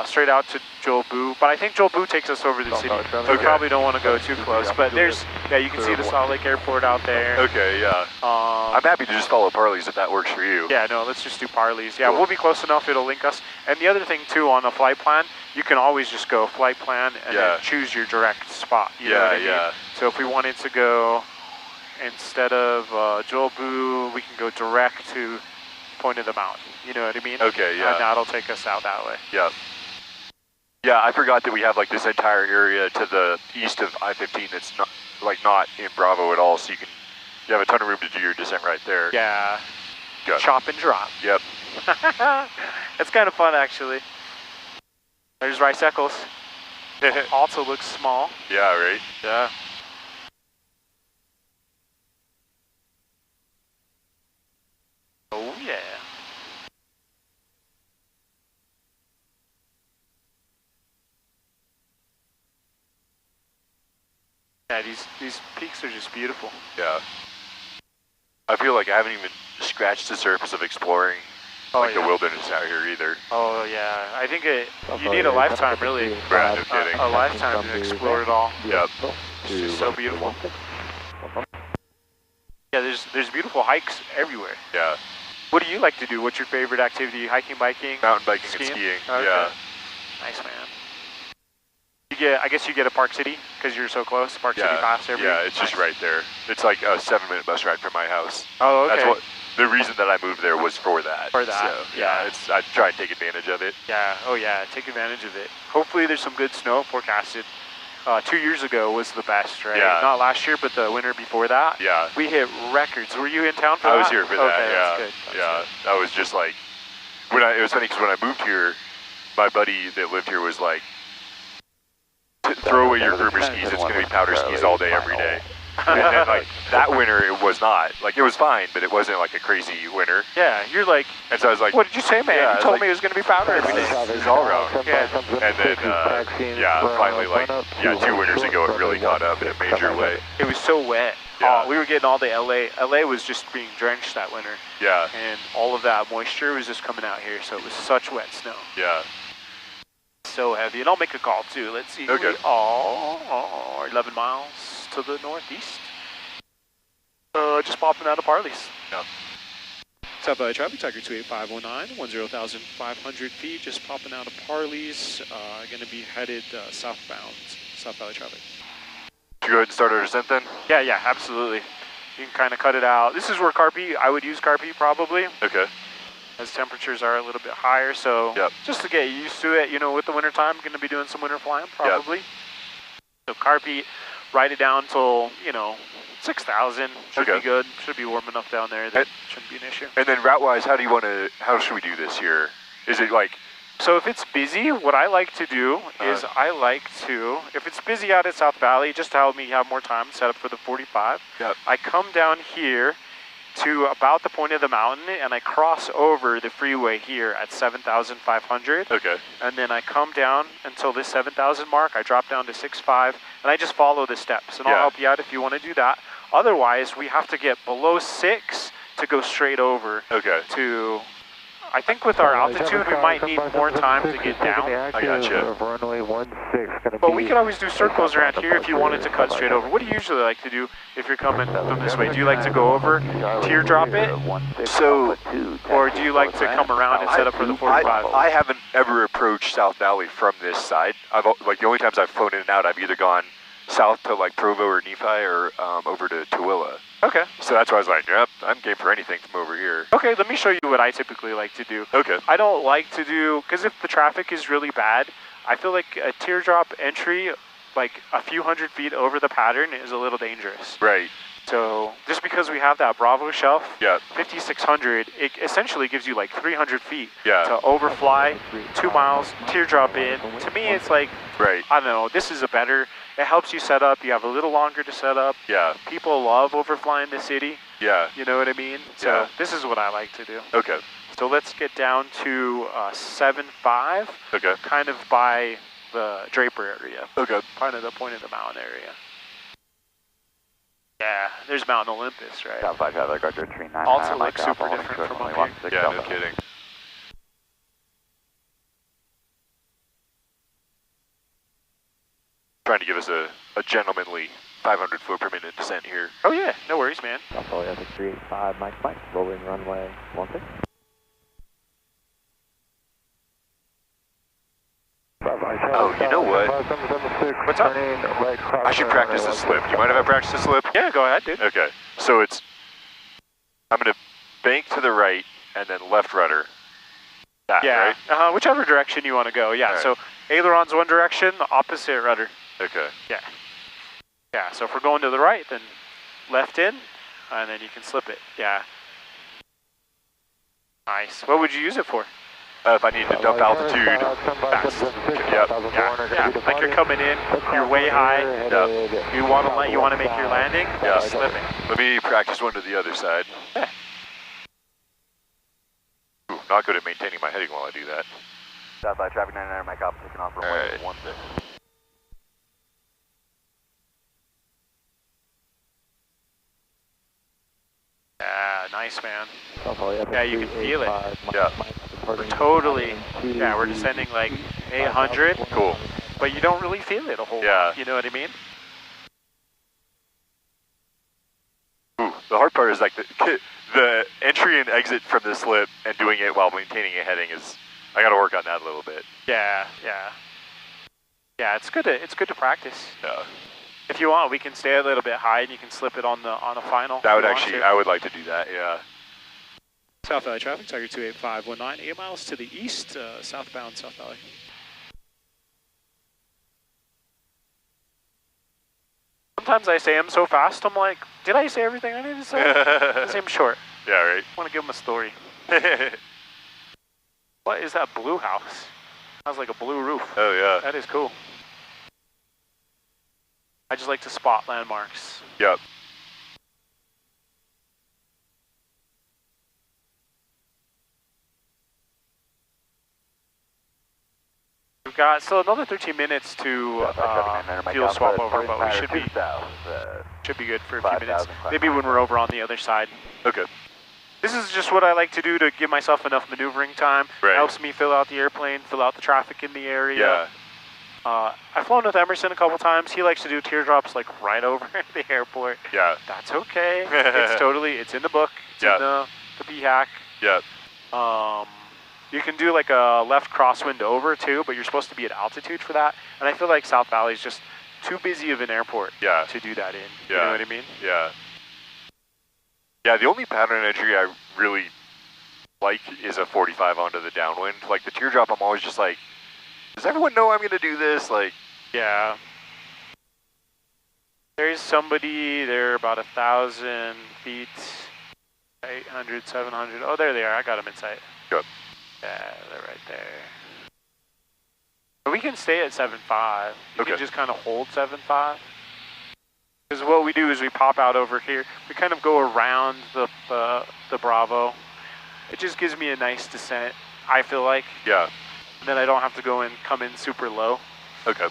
straight out to Jolbu, but I think Jolbu takes us over the city. So we probably don't want to go too close, but there's, you can see the Salt Lake Airport out there. Okay, yeah. I'm happy to just follow Parley's if that works for you. Yeah, no, let's just do Parley's. Yeah, Cool. we'll be close enough, it'll link us. And the other thing too, on the flight plan, you can always just go flight plan and then choose your direct spot. You know what I mean? So if we wanted to go, instead of Jolbu, we can go direct to Point of the Mountain. You know what I mean? Okay, yeah. And that'll take us out that way. Yeah. Yeah, I forgot that we have like this entire area to the east of I-15 that's not in Bravo at all, so you have a ton of room to do your descent right there. Yeah. Good. Chop and drop. Yep. It's kind of fun, actually. There's Rice Eccles. Also looks small. Yeah, right? Yeah. Oh, yeah. Yeah, these peaks are just beautiful. Yeah. I feel like I haven't even scratched the surface of exploring the wilderness out here either. Oh yeah, I think you need a lifetime, really. Right, no kidding. A lifetime to explore it all. Yep. It's just so beautiful. Yeah, there's beautiful hikes everywhere. Yeah. What do you like to do? What's your favorite activity? Hiking, biking? Mountain biking skiing? and skiing, Okay. yeah. Nice, man. I guess you get a Park City because you're so close. Park City Pass every. Yeah, it's just right there. It's like a 7-minute bus ride from my house. Oh, okay. The reason that I moved there was for that. For that, so, yeah. I try and take advantage of it. Yeah, oh yeah, take advantage of it. Hopefully there's some good snow forecasted. 2 years ago was the best, right? Yeah. Not last year, but the winter before that. Yeah. We hit records. Were you in town for that? I was here for that, okay, yeah. That's good. That's good. That was just like, it was funny because when I moved here, my buddy that lived here was like, throw away your groomer skis, it's going to be powder skis all day, every day. And then like, that winter it was not. Like, it was fine, but it wasn't like a crazy winter. Yeah, you're like, and so I was like, what did you say, man? Yeah, you told me it was going to be powder every day. It's all wrong. Yeah. And then, finally, like, 2 winters ago, it really caught up in a major way. It was so wet. Yeah. We were getting all the LA was just being drenched that winter. Yeah. And all of that moisture was just coming out here, so it was such wet snow. Yeah. So heavy. And I'll make a call, too. Let's see. Okay. We are 11 miles to the northeast. Just popping out of Parley's. Yeah. South Valley traffic, Tiger 28519, 10,500 feet, just popping out of Parley's. Going to be headed southbound, South Valley traffic. Should we go ahead and start our descent then? Yeah, absolutely. You can kind of cut it out. This is where Carpi, I would use Carpi probably. Okay. As temperatures are a little bit higher, so just to get used to it, with the winter time, going to be doing some winter flying probably. So Carpi, ride it down till, 6,000 should be good. Should be warm enough down there. That shouldn't be an issue. And then route-wise, how should we do this here? Is it like... So if it's busy, what I like to do is if it's busy out at South Valley, just to help me have more time set up for the 45, I come down here to about the point of the mountain and I cross over the freeway here at 7,500. Okay. And then I come down until this 7,000 mark. I drop down to 6.5 and I just follow the steps. And I'll help you out if you want to do that. Otherwise, we have to get below 6 to go straight over to... I think with our altitude, we might need more time to get down. I gotcha. But we could always do circles around here if you wanted to cut straight over. What do you usually like to do if you're coming from this way? Do you like to go over, teardrop it? Or do you like to come around and set up for the 45? I haven't ever approached South Valley from this side. The only times I've flown in and out, I've either gone south to like Provo or Nephi or over to Tooele. Okay. So that's why I was like, yep, I'm game for anything from over here. Okay, let me show you what I typically like to do. Okay. I don't like to do, because if the traffic is really bad, I feel like a teardrop entry, like a few hundred feet over the pattern is a little dangerous. Right. So just because we have that Bravo shelf, Yeah. 5,600, it essentially gives you like 300 feet Yeah. to overfly, 2 miles, teardrop in. To me, it's like, Right. I don't know, this is a better, it helps you set up. You have a little longer to set up. Yeah. People love overflying the city. Yeah. You know what I mean? So Yeah. this is what I like to do. Okay. So let's get down to 7.5, Okay. kind of by the Draper area, Okay. kind of the point of the mountain area. Yeah, there's Mountain Olympus, right? Southside traffic, Roger 39. Also looks super different from up here. Yeah, no kidding. Trying to give us a gentlemanly 500 foot per minute descent here. Oh yeah, no worries, man. Southwell, 385, Mike, rolling runway 16. Oh, you know what? What's up? I should practice the slip. Do you mind if I practice the slip? Yeah, go ahead, dude. Okay. So it's, I'm going to bank to the right and then left rudder. That, Yeah, right? whichever direction you want to go. Yeah, Right. so aileron's one direction, opposite rudder. Okay. Yeah. Yeah, so if we're going to the right, then left in, and then you can slip it. Yeah. Nice. What would you use it for? If I need to dump altitude. Fast. Yep. Yeah, like you're coming in, you're way high. Yep. You want to make your landing. Yeah. Slipping. Let me practice one to the other side. Yeah. Ooh, not good at maintaining my heading while I do that. Southside traffic 99, Mike, off, taking off runway Alright. 16. Yeah, nice, man. Yeah, you can feel it. Yeah. We're totally, yeah, we're descending like 800, Cool. but you don't really feel it a whole Yeah. lot. You know what I mean? Ooh, the hard part is like the entry and exit from the slip and doing it while maintaining a heading is, I got to work on that a little bit. Yeah, yeah. Yeah, it's good to practice. Yeah. If you want, we can stay a little bit high and you can slip it on a final. That would if you want actually, to. I would like to do that, yeah. South Valley traffic, Tiger 28519, 8 miles to the east, southbound South Valley. Sometimes I say them so fast, I'm like, did I say everything I needed to say? I say them short. Yeah, right. I want to give them a story. What is that blue house? Sounds like a blue roof. Oh, yeah. That is cool. I just like to spot landmarks. Yep. We've got still another 13 minutes to fuel swap over, but we should be good for a few minutes. Maybe when we're over on the other side. Okay. This is just what I like to do to give myself enough maneuvering time. Right. It helps me fill out the airplane, fill out the traffic in the area. Yeah. I've flown with Emerson a couple times. He likes to do teardrops like right over the airport. Yeah. That's okay. It's in the book. It's Yeah. in the BHAC. Yeah. You can do like a left crosswind over too, but you're supposed to be at altitude for that. And I feel like South Valley is just too busy of an airport Yeah. to do that in. Yeah. You know what I mean? Yeah. Yeah, the only pattern entry I really like is a 45 onto the downwind. Like the teardrop, I'm always just like, does everyone know I'm going to do this? Like, Yeah. There's somebody there about 1,000 feet, 800, 700. Oh, there they are. I got them in sight. Good. Yeah, they're right there. But we can stay at 7.5. You Okay. can just kind of hold 7.5. Because what we do is we pop out over here. We kind of go around the Bravo. It just gives me a nice descent, I feel like. yeah. And then I don't have to go and come in super low Okay.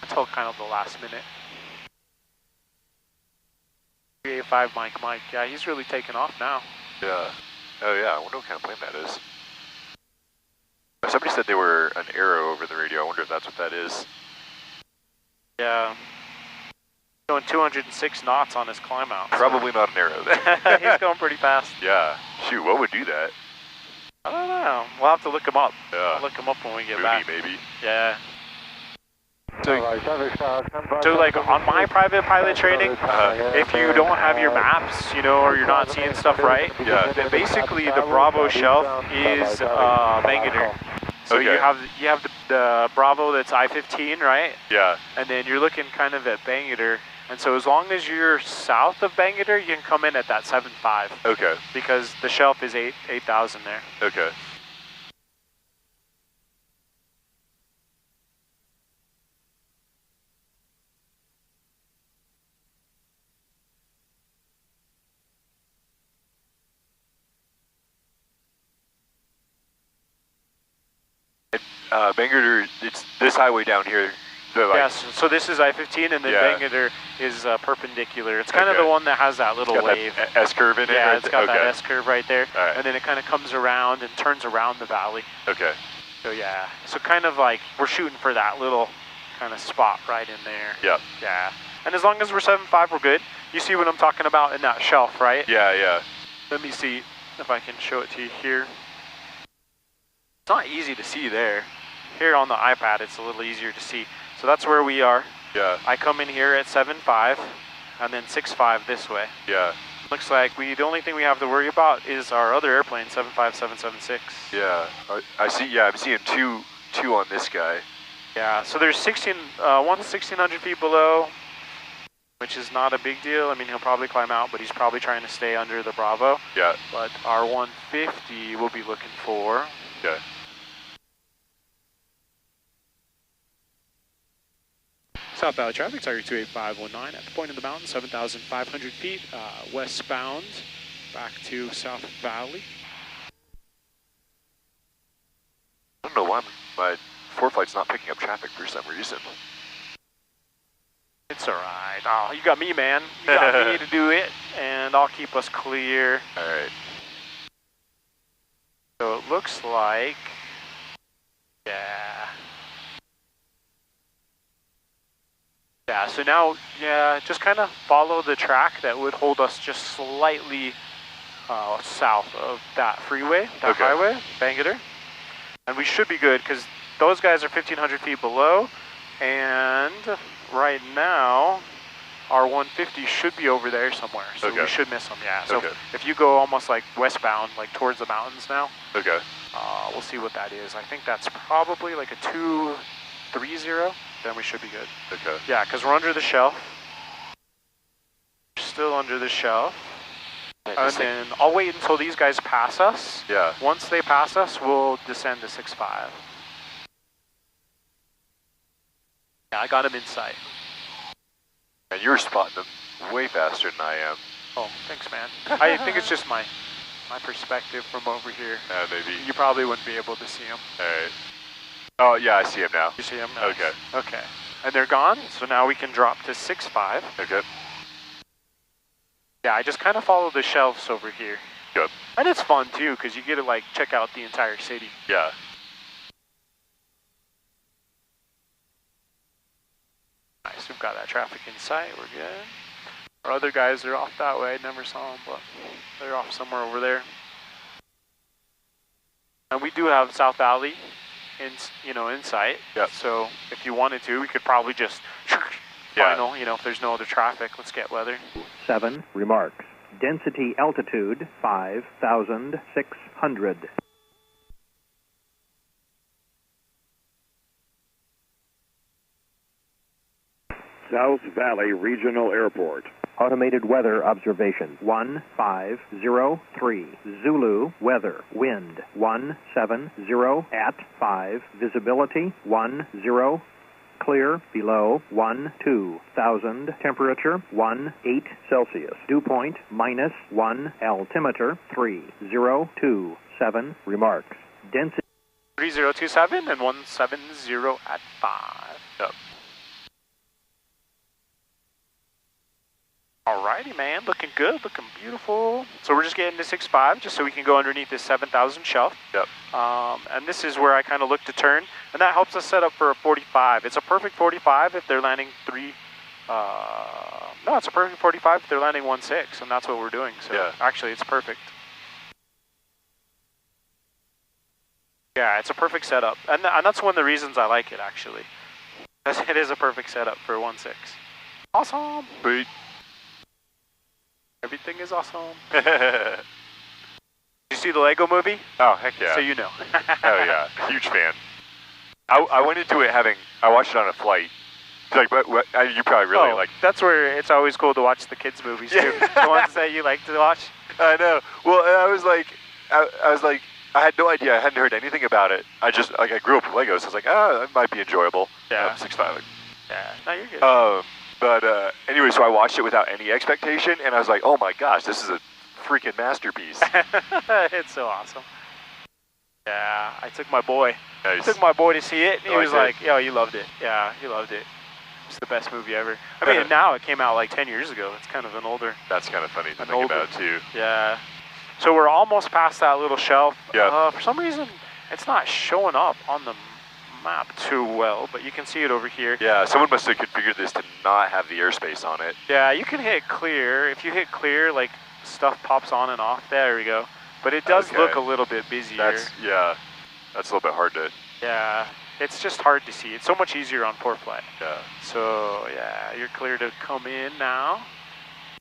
until kind of the last minute. 385 Mike. Yeah, he's really taken off now. Yeah. Oh, yeah. I wonder what kind of plane that is. Somebody said they were an Arrow over the radio. I wonder if that's what that is. Yeah. Going 206 knots on his climb out. so- Probably not an Arrow then. He's going pretty fast. Yeah. Shoot, what would do that? I don't know. We'll have to look him up. Yeah. We'll look him up when we get Mooney, back. maybe. Yeah. So like on my private pilot training, if you don't have your maps, you know, or you're not seeing stuff right, Yeah. then basically the Bravo shelf is Bangalore. So Okay. you have the Bravo that's I-15, right? Yeah. And then you're looking kind of at Bangalore, And so as long as you're south of Bangalore, you can come in at that 7.5. Okay. Because the shelf is 8,000 there. Okay. Bangalore, it's this highway down here. Yes, so this is I-15 and then Bangalore is perpendicular. It's kind of the one that has that little wave. That S-curve in it? Yeah, it's got that S-curve right there. Right. And then it kind of comes around and turns around the valley. Okay. So yeah, so kind of like we're shooting for that little kind of spot right in there. Yep. Yeah. And as long as we're 7.5, we're good. You see what I'm talking about in that shelf, right? Yeah, yeah. Let me see if I can show it to you here. It's not easy to see there. Here on the iPad, it's a little easier to see. So that's where we are. Yeah. I come in here at 7.5 and then 6.5 this way. Yeah. Looks like the only thing we have to worry about is our other airplane, 75776. Yeah. I see. Yeah, I'm seeing two on this guy. Yeah. So there's 1,600 feet below, which is not a big deal. I mean, he'll probably climb out, but he's probably trying to stay under the Bravo. Yeah. But our 150 we'll be looking for. Okay. South Valley traffic, Tiger 28519 at the point of the mountain, 7,500 feet, westbound, back to South Valley. I don't know why my ForeFlight's not picking up traffic for some reason. It's all right. Oh, you got me, man. You got me to do it, and I'll keep us clear. All right. So it looks like, yeah. Yeah, so now, just kind of follow the track that would hold us just slightly south of that freeway, that highway, Bangalore. And we should be good because those guys are 1,500 feet below, and right now, our 150 should be over there somewhere, so we should miss them, yeah. So if you go almost like westbound, like towards the mountains now, we'll see what that is. I think that's probably like a 230. Then we should be good. Okay. Yeah, because we're under the shelf. We're still under the shelf. And then I'll wait until these guys pass us. Yeah. Once they pass us, we'll descend to 6.5. Yeah, I got him in sight. And you're spotting them way faster than I am. Oh, thanks, man. I think it's just my perspective from over here. Maybe. You probably wouldn't be able to see him. All right. Oh, yeah, I see him now. You see him now? Okay. Okay. And they're gone, so now we can drop to 6.5. Okay. Yeah, I just kind of follow the shelves over here. Good. And it's fun, too, because you get to, like, check out the entire city. Yeah. Nice, we've got that traffic in sight, we're good. Our other guys are off that way, I never saw them, but they're off somewhere over there. And we do have South Valley in sight. Yep. So if you wanted to, we could probably just final, if there's no other traffic, let's get weather. 7 remarks. Density altitude 5,600. South Valley Regional Airport. Automated weather observation 1503. Zulu weather. Wind 170 at 5. Visibility 10. Clear below 12,000. Temperature 18 Celsius. Dew point -1. Altimeter 3027. Remarks. Density 3027 and 170 at 5. Yep. Alrighty, man, looking good, looking beautiful. So we're just getting to 6.5 just so we can go underneath this 7,000 shelf. Yep. And this is where I kind of look to turn, and that helps us set up for a 45. It's a perfect 45 if they're landing no, it's a perfect 45 if they're landing 1.6, and that's what we're doing. So actually, it's perfect. Yeah, it's a perfect setup, and that's one of the reasons I like it, actually. It is a perfect setup for 1.6. Awesome. Sweet. Everything is awesome. Did you see the Lego movie? Oh, heck yeah. So you know. Oh yeah, huge fan. I went into it I watched it on a flight Like, you probably really like. That's where it's always cool to watch the kids' movies too. The ones that you like to watch. I know. Well, and I was like, I had no idea. I hadn't heard anything about it. I grew up with Legos. So I was like, it might be enjoyable. Yeah. 6'5". Yeah. No, you're good. But anyway, so I watched it without any expectation, and I was like, oh my gosh, this is a freaking masterpiece. It's so awesome. Yeah, I took my boy. Nice. I took my boy to see it, and he was did. like, yo, he loved it. Yeah, he loved it. It's the best movie ever. I mean, now it came out like 10 years ago. It's kind of an older. That's kind of funny to think about, too. Yeah. So we're almost past that little shelf. Yeah. For some reason, it's not showing up on the map too well, but you can see it over here. Yeah, someone must have configured this to not have the airspace on it. Yeah, you can hit clear. If you hit clear, like, stuff pops on and off. There we go. But it does look a little bit busier. That's a little bit hard to... Yeah, it's just hard to see. It's so much easier on port flight. Yeah. So, yeah, you're clear to come in now.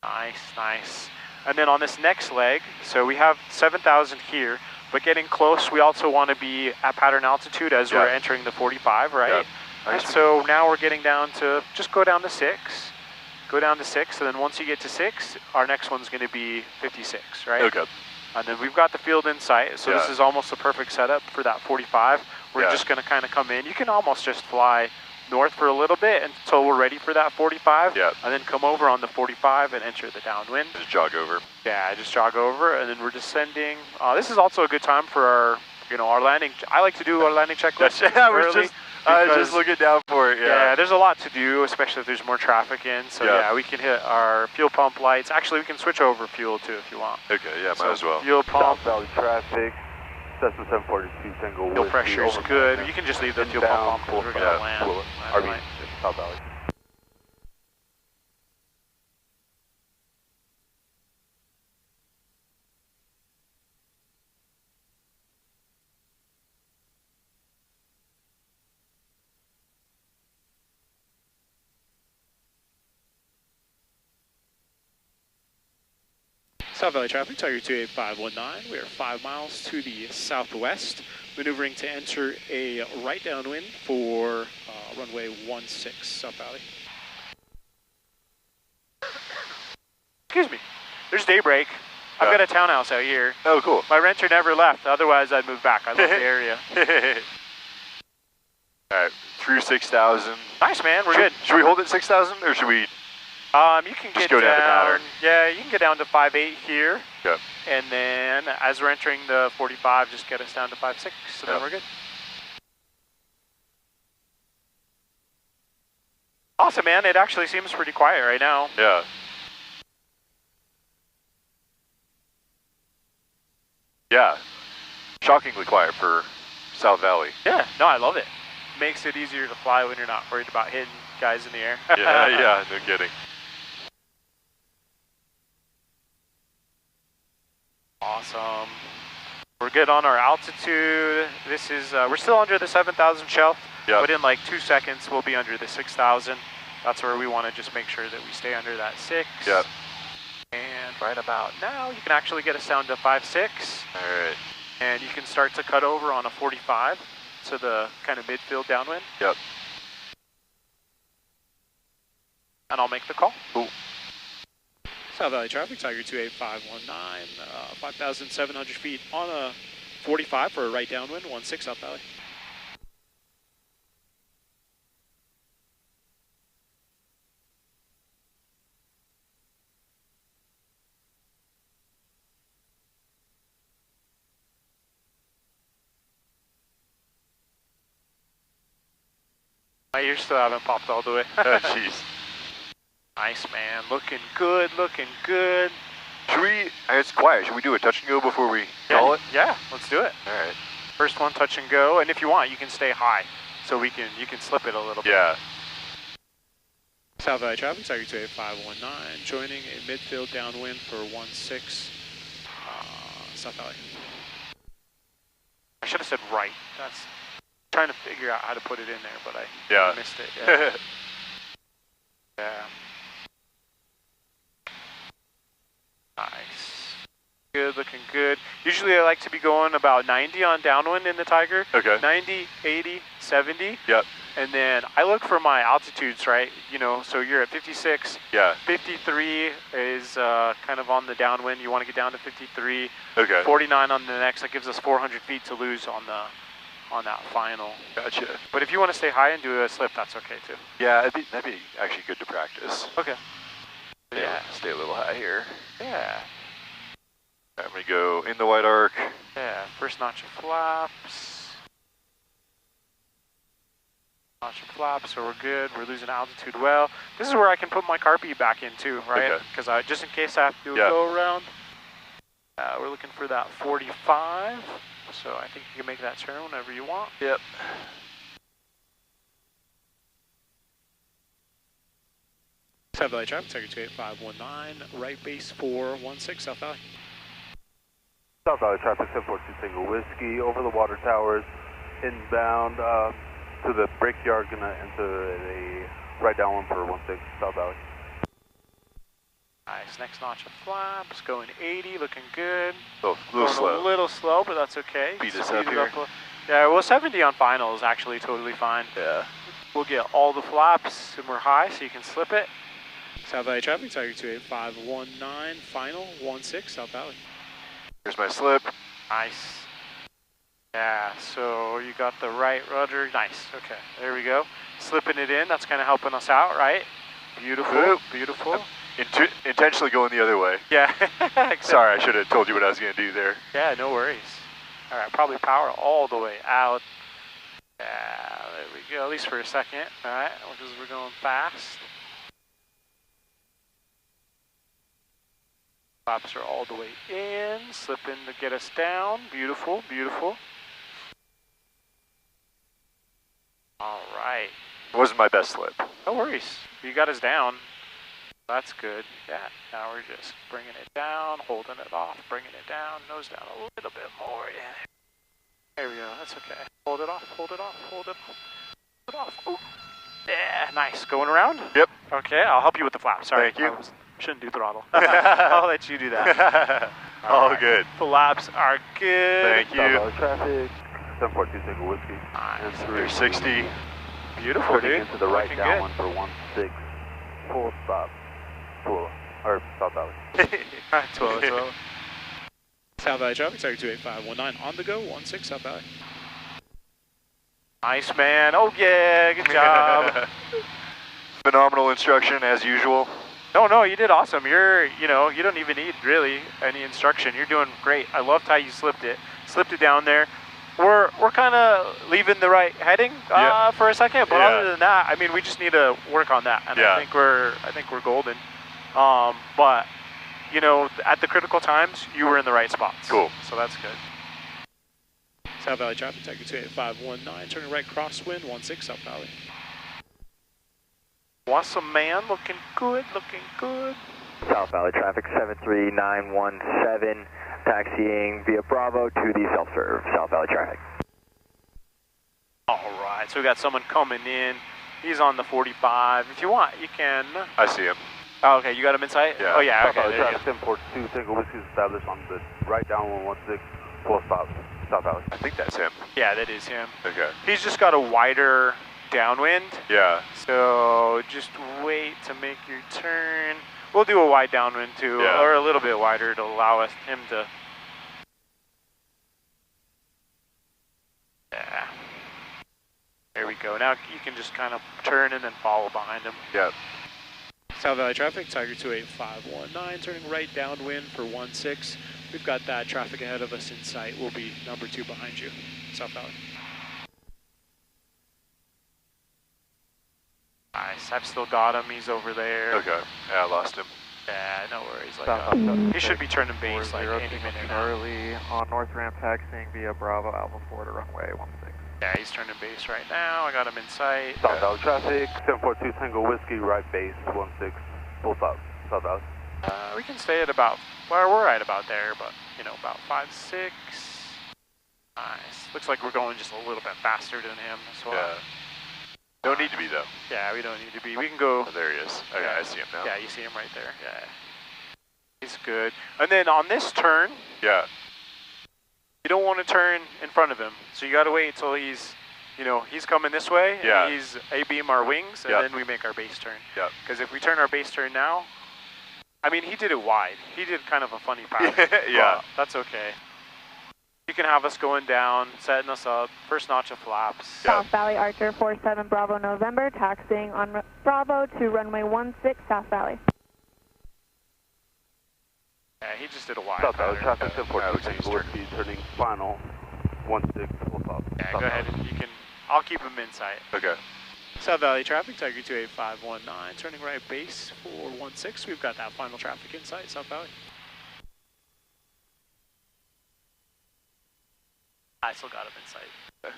Nice, nice. And then on this next leg, so we have 7,000 here, but getting close, we also want to be at pattern altitude as we're entering the 45, right? Yeah. And so now we're getting down to, just go down to 6. Go down to 6, and then once you get to 6, our next one's going to be 56, right? Okay. And then we've got the field in sight, so this is almost a perfect setup for that 45. We're just going to kind of come in. You can almost just fly north for a little bit until we're ready for that 45, and then come over on the 45 and enter the downwind. Just jog over. Yeah, just jog over, and then we're descending. This is also a good time for our, our landing. I like to do our landing checklist early. I was just looking down for it, Yeah, there's a lot to do, especially if there's more traffic in. So yeah, we can hit our fuel pump lights. Actually, we can switch over fuel too if you want. Okay, yeah, might as well. Fuel pump. South Valley traffic, Cessna 742 single. Fuel pressure is good. You can just leave the fuel pump on because we're going to land. South Valley. South Valley traffic, Tiger 28519. We are 5 miles to the southwest, maneuvering to enter a right downwind for runway 16, South Valley. Excuse me. There's daybreak. I've got a townhouse out here. Oh, cool. My renter never left. Otherwise, I'd move back. I love the area. All right, through 6,000. Nice, man. We're good. Should we hold it 6,000 or should we? You can just get go down to pattern. Yeah, you can get down to 5.8 here. Yep. And then as we're entering the 45, just get us down to 5.6, so then we're good. Awesome, man. It actually seems pretty quiet right now. Yeah. Yeah. Shockingly quiet for South Valley. Yeah, no, I love it. Makes it easier to fly when you're not worried about hitting guys in the air. Yeah, no kidding. Awesome. We're good on our altitude. This is, we're still under the 7,000 shelf, but in like 2 seconds we'll be under the 6,000. That's where we want to just make sure that we stay under that 6. Yep. And right about now, you can actually get us down to 5.6. All right. And you can start to cut over on a 45 to the kind of midfield downwind. Yep. And I'll make the call. Cool. South Valley traffic, Tiger 28519, 5,700 feet on a 45 for a right downwind, 16 South Valley. My ears still haven't popped all the way. Oh, jeez. Nice, man. Looking good, looking good. Should we, it's quiet, should we do a touch and go before we call it? Yeah, let's do it. All right. First one, touch and go, and if you want, you can stay high, so you can slip it a little bit. Yeah. South Valley traffic, Tiger 28519, joining a midfield downwind for 16, South Valley. I should have said right. That's trying to figure out how to put it in there, but I missed it. Yeah. Yeah. Nice. Good, looking good. Usually I like to be going about 90 on downwind in the Tiger. Okay. 90, 80, 70. Yep. And then I look for my altitudes, right? You know, so you're at 56. Yeah. 53 is kind of on the downwind. You want to get down to 53. Okay. 49 on the next. That gives us 400 feet to lose on that final. Gotcha. But if you want to stay high and do a slip, that's okay too. Yeah, that'd be actually good to practice. Okay. Yeah. Stay a little high here. Yeah. I'm gonna go in the white arc. Yeah. First notch of flaps. Notch of flaps, so we're good. We're losing altitude well. This is where I can put my carpy back in too, right? Because just in case I have to do a go around. We're looking for that 45. So I think you can make that turn whenever you want. Yep. South Valley traffic, Tiger 28519, right base 416, South Valley. South Valley traffic, 742 Single Whiskey, over the water towers, inbound to the brickyard, gonna enter a right downwind for 16, South Valley. Nice, next notch of flaps, going 80, looking good. Oh, a little slow. A little slow, but that's okay. Beat us up here. Yeah, well 70 on final is actually totally fine. Yeah. We'll get all the flaps and we're high so you can slip it. South Valley traffic, Tiger 28519, final 16, South Valley. Here's my slip. Nice. Yeah, so you got the right rudder. Nice, okay, there we go. Slipping it in, that's kind of helping us out, right? Beautiful, Oop. beautiful. Intentionally going the other way. Yeah. Sorry, I should have told you what I was going to do there. Yeah, no worries. All right, probably power all the way out. Yeah, there we go, at least for a second, all right, because we're going fast. Flaps are all the way in, slipping to get us down. Beautiful, beautiful. All right. It wasn't my best slip. No worries. You got us down. That's good. Yeah, now we're just bringing it down, holding it off, bringing it down, nose down a little bit more. Yeah. There we go. That's okay. Hold it off, hold it off, hold it off. Hold it off. Ooh. Yeah, nice. Going around? Yep. Okay, I'll help you with the flap. Sorry. Thank you. Shouldn't do throttle. I'll let you do that. All right. good. Flaps are good. Thank you. Traffic, 742 Single Whiskey. Nice. There's 60. Beautiful, Turning dude. into the right Looking downwind for 16. Full stop. Full. Or South Valley. 12. South Valley traffic, Tiger 28519 on the go, 16 South Valley. Nice, man. Oh, yeah, good job. Phenomenal instruction as usual. No, you did awesome. You don't even need really any instruction. You're doing great. I loved how you slipped it down there. We're kind of leaving the right heading for a second, but other than that, I mean, we just need to work on that, and I think we're golden. But you know, at the critical times, you were in the right spots. Cool. So that's good. South Valley traffic, Tiger 28519, turning right crosswind, 16 South Valley. Awesome, man. Looking good, looking good. South Valley traffic 73917, taxiing via Bravo to the self-serve. South Valley traffic. All right, so we got someone coming in. He's on the 45. If you want, you can. I see him. Oh, okay, you got him in sight? Yeah. Oh, yeah, South okay. Valley traffic, 742 Single Whiskey established on the right downwind 16. Full stop. South Valley. I think that's him. Yeah, that is him. Okay. He's just got a wider downwind. Yeah. So just wait to make your turn. We'll do a wide downwind too, or a little bit wider to allow him to. Yeah. There we go. Now you can just kind of turn and then follow behind him. Yep. South Valley traffic, Tiger 28519, turning right downwind for 16. We've got that traffic ahead of us in sight. We'll be number 2 behind you, South Valley. Nice, I've still got him. He's over there. Okay. Yeah, I lost him. Yeah, no worries. Like, he should be turning base like any minute now. Early on north ramp, taxiing via Bravo Alpha 4 to runway 16. Yeah, he's turning base right now. I got him in sight. South Valley traffic, 742 Single Whiskey, right base 16. Full stop. South Valley. We can stay at about, well, we're right about there, but, you know, about 5-6. Nice. Looks like we're going just a little bit faster than him as well. Yeah. Don't need to be, though. Yeah, we don't need to be. We can go. Oh, there he is. Okay, I see him now. Yeah, you see him right there. Yeah. He's good. And then on this turn, You don't want to turn in front of him, so you got to wait until he's, you know, he's coming this way, Yeah. and he's A-beam our wings, and Yep. then we make our base turn. Yep. Because if we turn our base turn now, I mean, he did it wide. He did kind of a funny pattern. Yeah. That's okay. You can have us going down, setting us up, first notch of flaps. South Valley Archer 47 Bravo November, taxiing on Bravo to runway 16 South Valley. Yeah, he just did a wide South Valley pattern. traffic 1042 Tango Whiskey turning final 16 full stop. Yeah, South go ahead. Valley. You can. I'll keep him in sight. Okay. South Valley traffic, Tiger 28519, turning right base for 16. We've got that final traffic in sight, South Valley. I still got him in sight. Okay.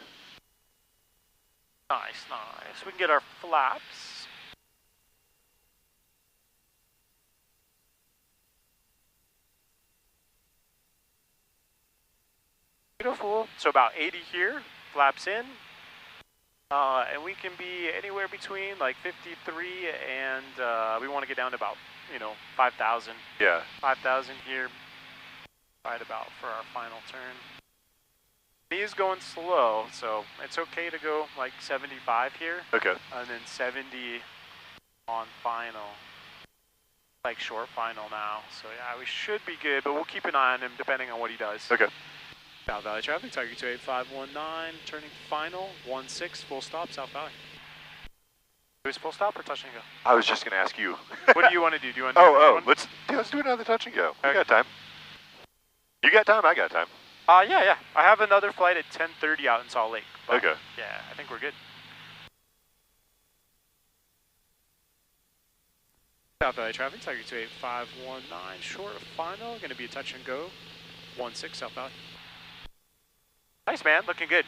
Nice, nice. We can get our flaps. Beautiful. So about 80 here, flaps in. And we can be anywhere between like 53 and we want to get down to about, you know, 5,000. Yeah. 5,000 here, right about for our final turn. He is going slow, so it's okay to go like 75 here. Okay. And then 70 on final. Like short final now. So yeah, we should be good, but we'll keep an eye on him depending on what he does. Okay. South Valley traffic, Tiger 28519, turning final, 16, full stop, South Valley. Do we full stop or touch and go? I was just gonna ask you. What do you want to do? Do you want to do Oh, one? let's do another touch and go. We Okay. got time. You got time? I got time. Yeah. I have another flight at 10:30 out in Salt Lake. But Okay. yeah, I think we're good. South Valley traffic, Tiger 28519, short of final, going to be a touch and go, 16 South Valley. Nice, man, looking good.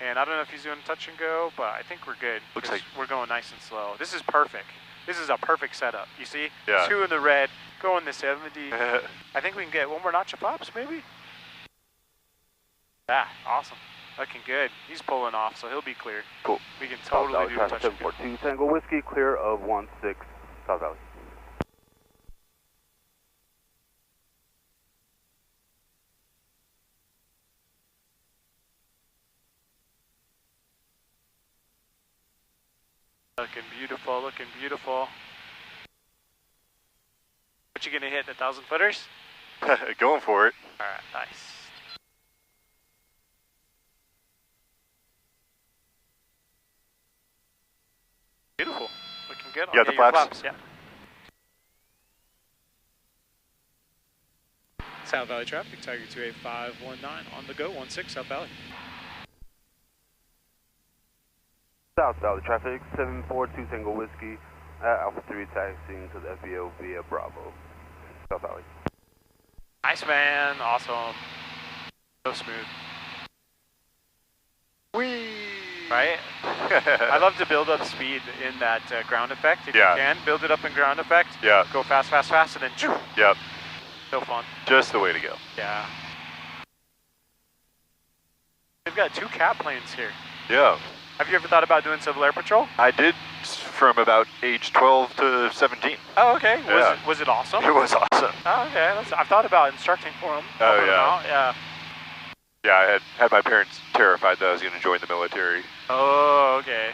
And I don't know if he's doing touch and go, but I think we're good. Looks like we're going nice and slow. This is perfect. This is a perfect setup. You see? Yeah. 2 in the red, going to 70. I think we can get one more notch of flaps, maybe? Yeah, awesome. Looking good. He's pulling off, so he'll be clear. Cool. We can South totally Valley do a traffic touch and go. 742 Tango Whiskey clear of 16 South Valley. Looking beautiful, looking beautiful. What you gonna hit, the 1,000 footers? Going for it. All right, nice. Beautiful, looking good. You got the your flaps? Yeah. South Valley traffic, Tiger 28519 on the go, 16 South Valley. South Valley traffic 742 Tango Whiskey at Alpha 3 taxiing to the FBO via Bravo. South Valley. Nice, man, awesome. So smooth. Whee! Right? I love to build up speed in that ground effect. If you can, build it up in ground effect. Yeah. Go fast, fast, fast, and then choo. Yep. So fun. Just the way to go. Yeah. We've got 2 cat planes here. Yeah. Have you ever thought about doing Civil Air Patrol? I did from about age 12 to 17. Oh, okay. Yeah. Was it awesome? It was awesome. Oh, okay. I've thought about instructing for them. Oh, yeah. Yeah. Yeah, I had my parents terrified that I was going to join the military. Oh, okay.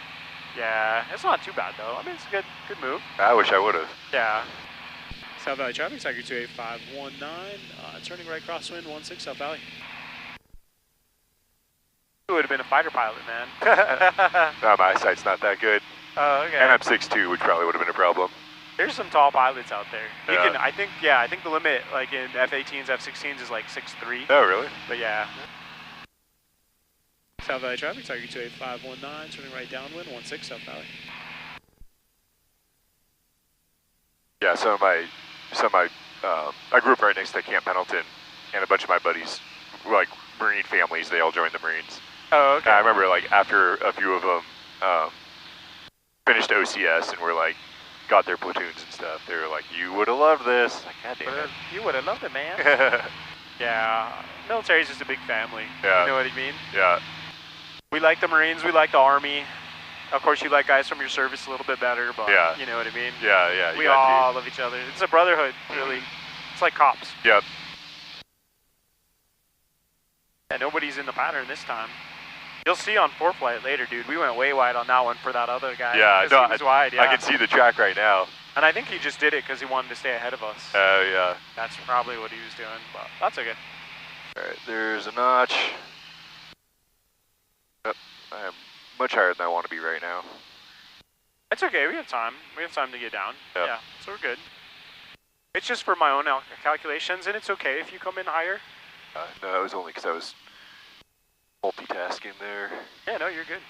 Yeah, it's not too bad though. I mean, it's a good move. I wish I would have. Yeah. South Valley traffic, Tiger 28519, turning right crosswind, 16 South Valley. You would have been a fighter pilot, man. No, my eyesight's not that good. Oh, okay. And I'm 6'2", which probably would have been a problem. There's some tall pilots out there. You Yeah. can, I think the limit, like in F-18s, F-16s, is like 6'3". Oh, really? But yeah. South Valley traffic, Tiger 28519, turning right downwind, 16 South Valley. Yeah, I grew up right next to Camp Pendleton, and a bunch of my buddies, like Marine families, they all joined the Marines. Oh, okay. And I remember like after a few of them finished OCS and were like, got their platoons and stuff, they were like, you would have loved this. Like, God damn it. You would have loved it, man. Yeah, military's just a big family. Yeah. You know what I mean? Yeah. We like the Marines, we like the Army. Of course, you like guys from your service a little bit better, but Yeah. you know what I mean? Yeah, yeah. We all love each other. It's a brotherhood, really. It's like cops. Yep. Yeah, nobody's in the pattern this time. You'll see on 4-flight later, dude. We went way wide on that one for that other guy. Yeah, no, he was wide, yeah. I can see the track right now. And I think he just did it because he wanted to stay ahead of us. Oh, yeah. That's probably what he was doing, but that's okay. All right, there's a notch. Oh, I am much higher than I want to be right now. It's okay, we have time. We have time to get down. Yep. Yeah, so we're good. It's just for my own calculations, and it's okay if you come in higher. No, it was only because I was multitasking there. Yeah, no, you're good.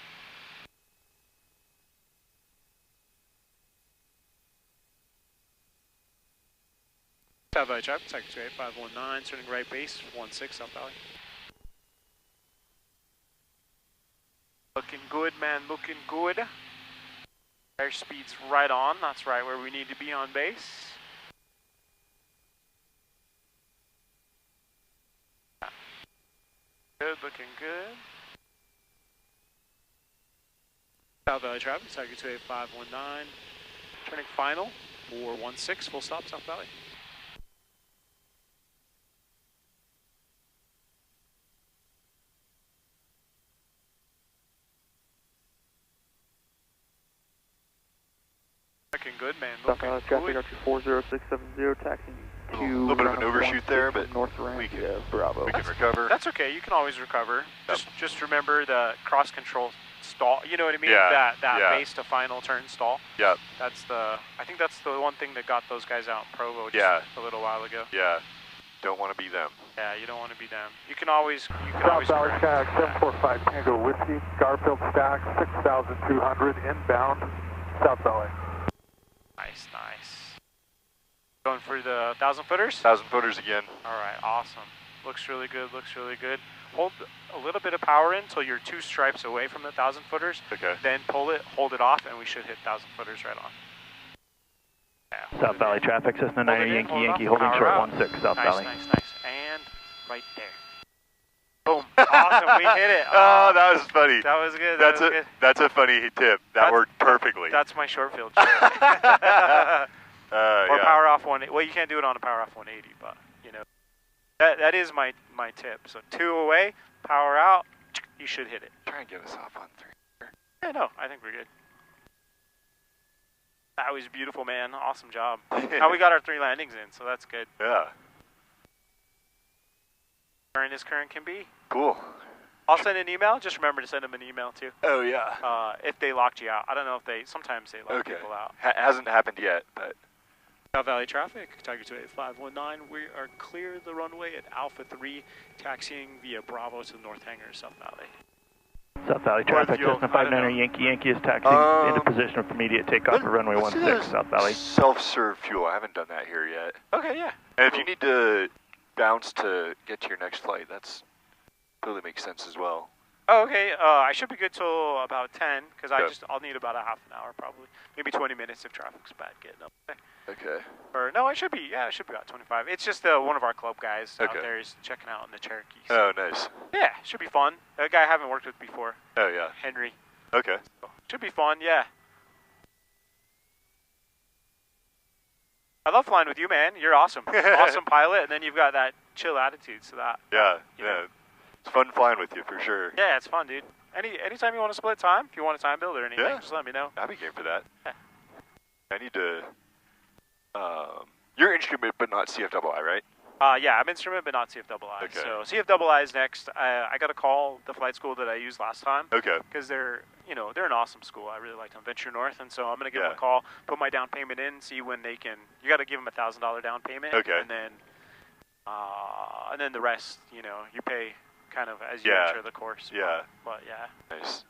South Valley traffic, Sector 8519, turning right base, 16 South Valley. Looking good, man, looking good. Airspeed's right on, that's right where we need to be on base. Good, looking good. South Valley traffic, Sector 28519, turning final, 416, full stop, South Valley. Looking good, man. Looking traffic, good. RT40670, taxiing to A little bit of an overshoot there, but North Ramp, we can, Bravo. we can recover. That's okay. You can always recover. Yep. Just remember the cross control stall. You know what I mean? Yeah, That yeah. base to final turn stall. Yep. That's the. I think that's the one thing that got those guys out in Provo just Yeah. a little while ago. Yeah. Don't want to be them. Yeah, you don't want to be them. You can always. South Valley correct. Tag 745 Tango Whiskey, Garfield Stack 6,200 inbound, South Valley. Nice, nice. Going for the 1,000-footers? 1,000-footers again. All right, awesome. Looks really good, looks really good. Hold a little bit of power in until you're 2 stripes away from the 1,000-footers. Okay. Then pull it, hold it off, and we should hit 1,000-footers right on. Yeah, South Valley traffic, Cessna 9 in, Yankee, hold it Yankee, off, holding power short out. 16, South nice, Valley. Nice, nice, and right there. Boom, awesome, we hit it. Oh, that was funny. That was good, That's a funny tip. That worked perfectly. That's my short field trick. Or yeah. power off 180. Well, you can't do it on a power off 180, but you know that is my tip. So 2 away, power out, you should hit it. Try and get us off on 3. Yeah, no, I think we're good. That was beautiful, man. Awesome job. Now we got our 3 landings in, so that's good. Yeah. Current as current can be. Cool. I'll send an email. Just remember to send them an email too. Oh yeah. If they locked you out, I don't know if sometimes they lock people out. Hasn't happened yet, but. South Valley traffic, Tiger 28519. We are clear the runway at Alpha 3, taxiing via Bravo to the North Hangar, South Valley. South Valley traffic, Cessna 59 Yankee, Yankee is taxiing into position for immediate takeoff for runway 16, South Valley. Self-serve fuel. I haven't done that here yet. Okay, yeah. And if you need to bounce to get to your next flight, that's totally makes sense as well. Oh, okay. I should be good till about 10, because I'll need about a half an hour probably. Maybe 20 minutes if traffic's bad getting up there. Okay. Or no, it should be about 25. It's just one of our club guys out Okay. there is checking out in the Cherokee. Oh, nice. Yeah, should be fun. That guy I haven't worked with before. Oh, yeah. Henry. Okay. Should be fun, yeah. I love flying with you, man. You're awesome. Awesome pilot, and then you've got that chill attitude, so that. Yeah, you yeah. know. It's fun flying with you for sure. Yeah, it's fun, dude. Anytime you want to split time, if you want a time build or anything, Yeah. just let me know. I'd be game for that. Yeah. I need to. You're instrument, but not CFII, right? Yeah, I'm instrument, but not CFII. Okay. So CFII is next. I got to call the flight school that I used last time. Okay. Because they're an awesome school. I really like them, Venture North, and so I'm gonna give them Yeah. a call, put my down payment in, see when they can. You got to give them $1,000 down payment. Okay. And then the rest, you pay kind of as you Yeah. enter the course. Yeah. But yeah. Nice.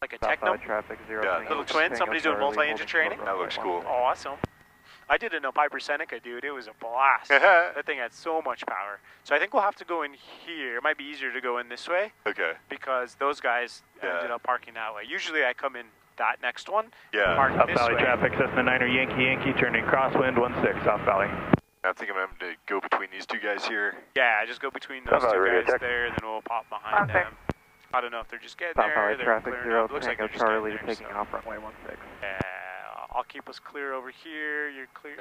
Like a techno. Traffic 0. Yeah. Little twin. Somebody's doing multi-engine training. That looks cool. Awesome. I did it in a Piper Seneca, dude. It was a blast. That thing had so much power. So I think we'll have to go in here. It might be easier to go in this way. Okay. Because those guys ended up parking that way. Usually I come in that next one. Yeah. Park South this Valley way. traffic, Cessna 9 Yankee, Yankee, turning crosswind 16, South Valley. I think I'm having to go between these two guys here. Yeah, just go between those South Valley two radio guys check. there, then we'll pop behind them. I don't know if they're just getting South there. Valley They're traffic clearing 0, up. Looks like Tango they're just Charlie, getting there, taking so. off runway 16. Yeah, I'll keep us clear over here. You're clear.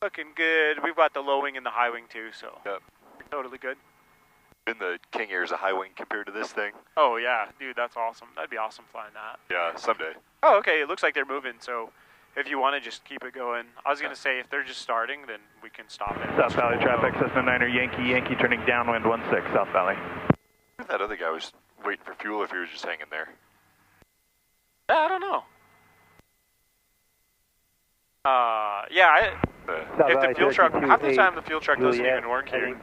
Looking good. We've got the low wing and the high wing too, so yep. Totally good. And the King Air is a high wing compared to this thing. Oh yeah, dude, that's awesome. That'd be awesome flying that. Yeah, someday. Oh, okay. It looks like they're moving, so if you want to just keep it going. I was going to say if they're just starting, then we can stop it. South Valley traffic, Cessna 9er Yankee turning downwind 16 South Valley. That other guy was waiting for fuel if he was just hanging there. I don't know. Yeah, if the fuel truck, half the time the fuel truck doesn't even work here.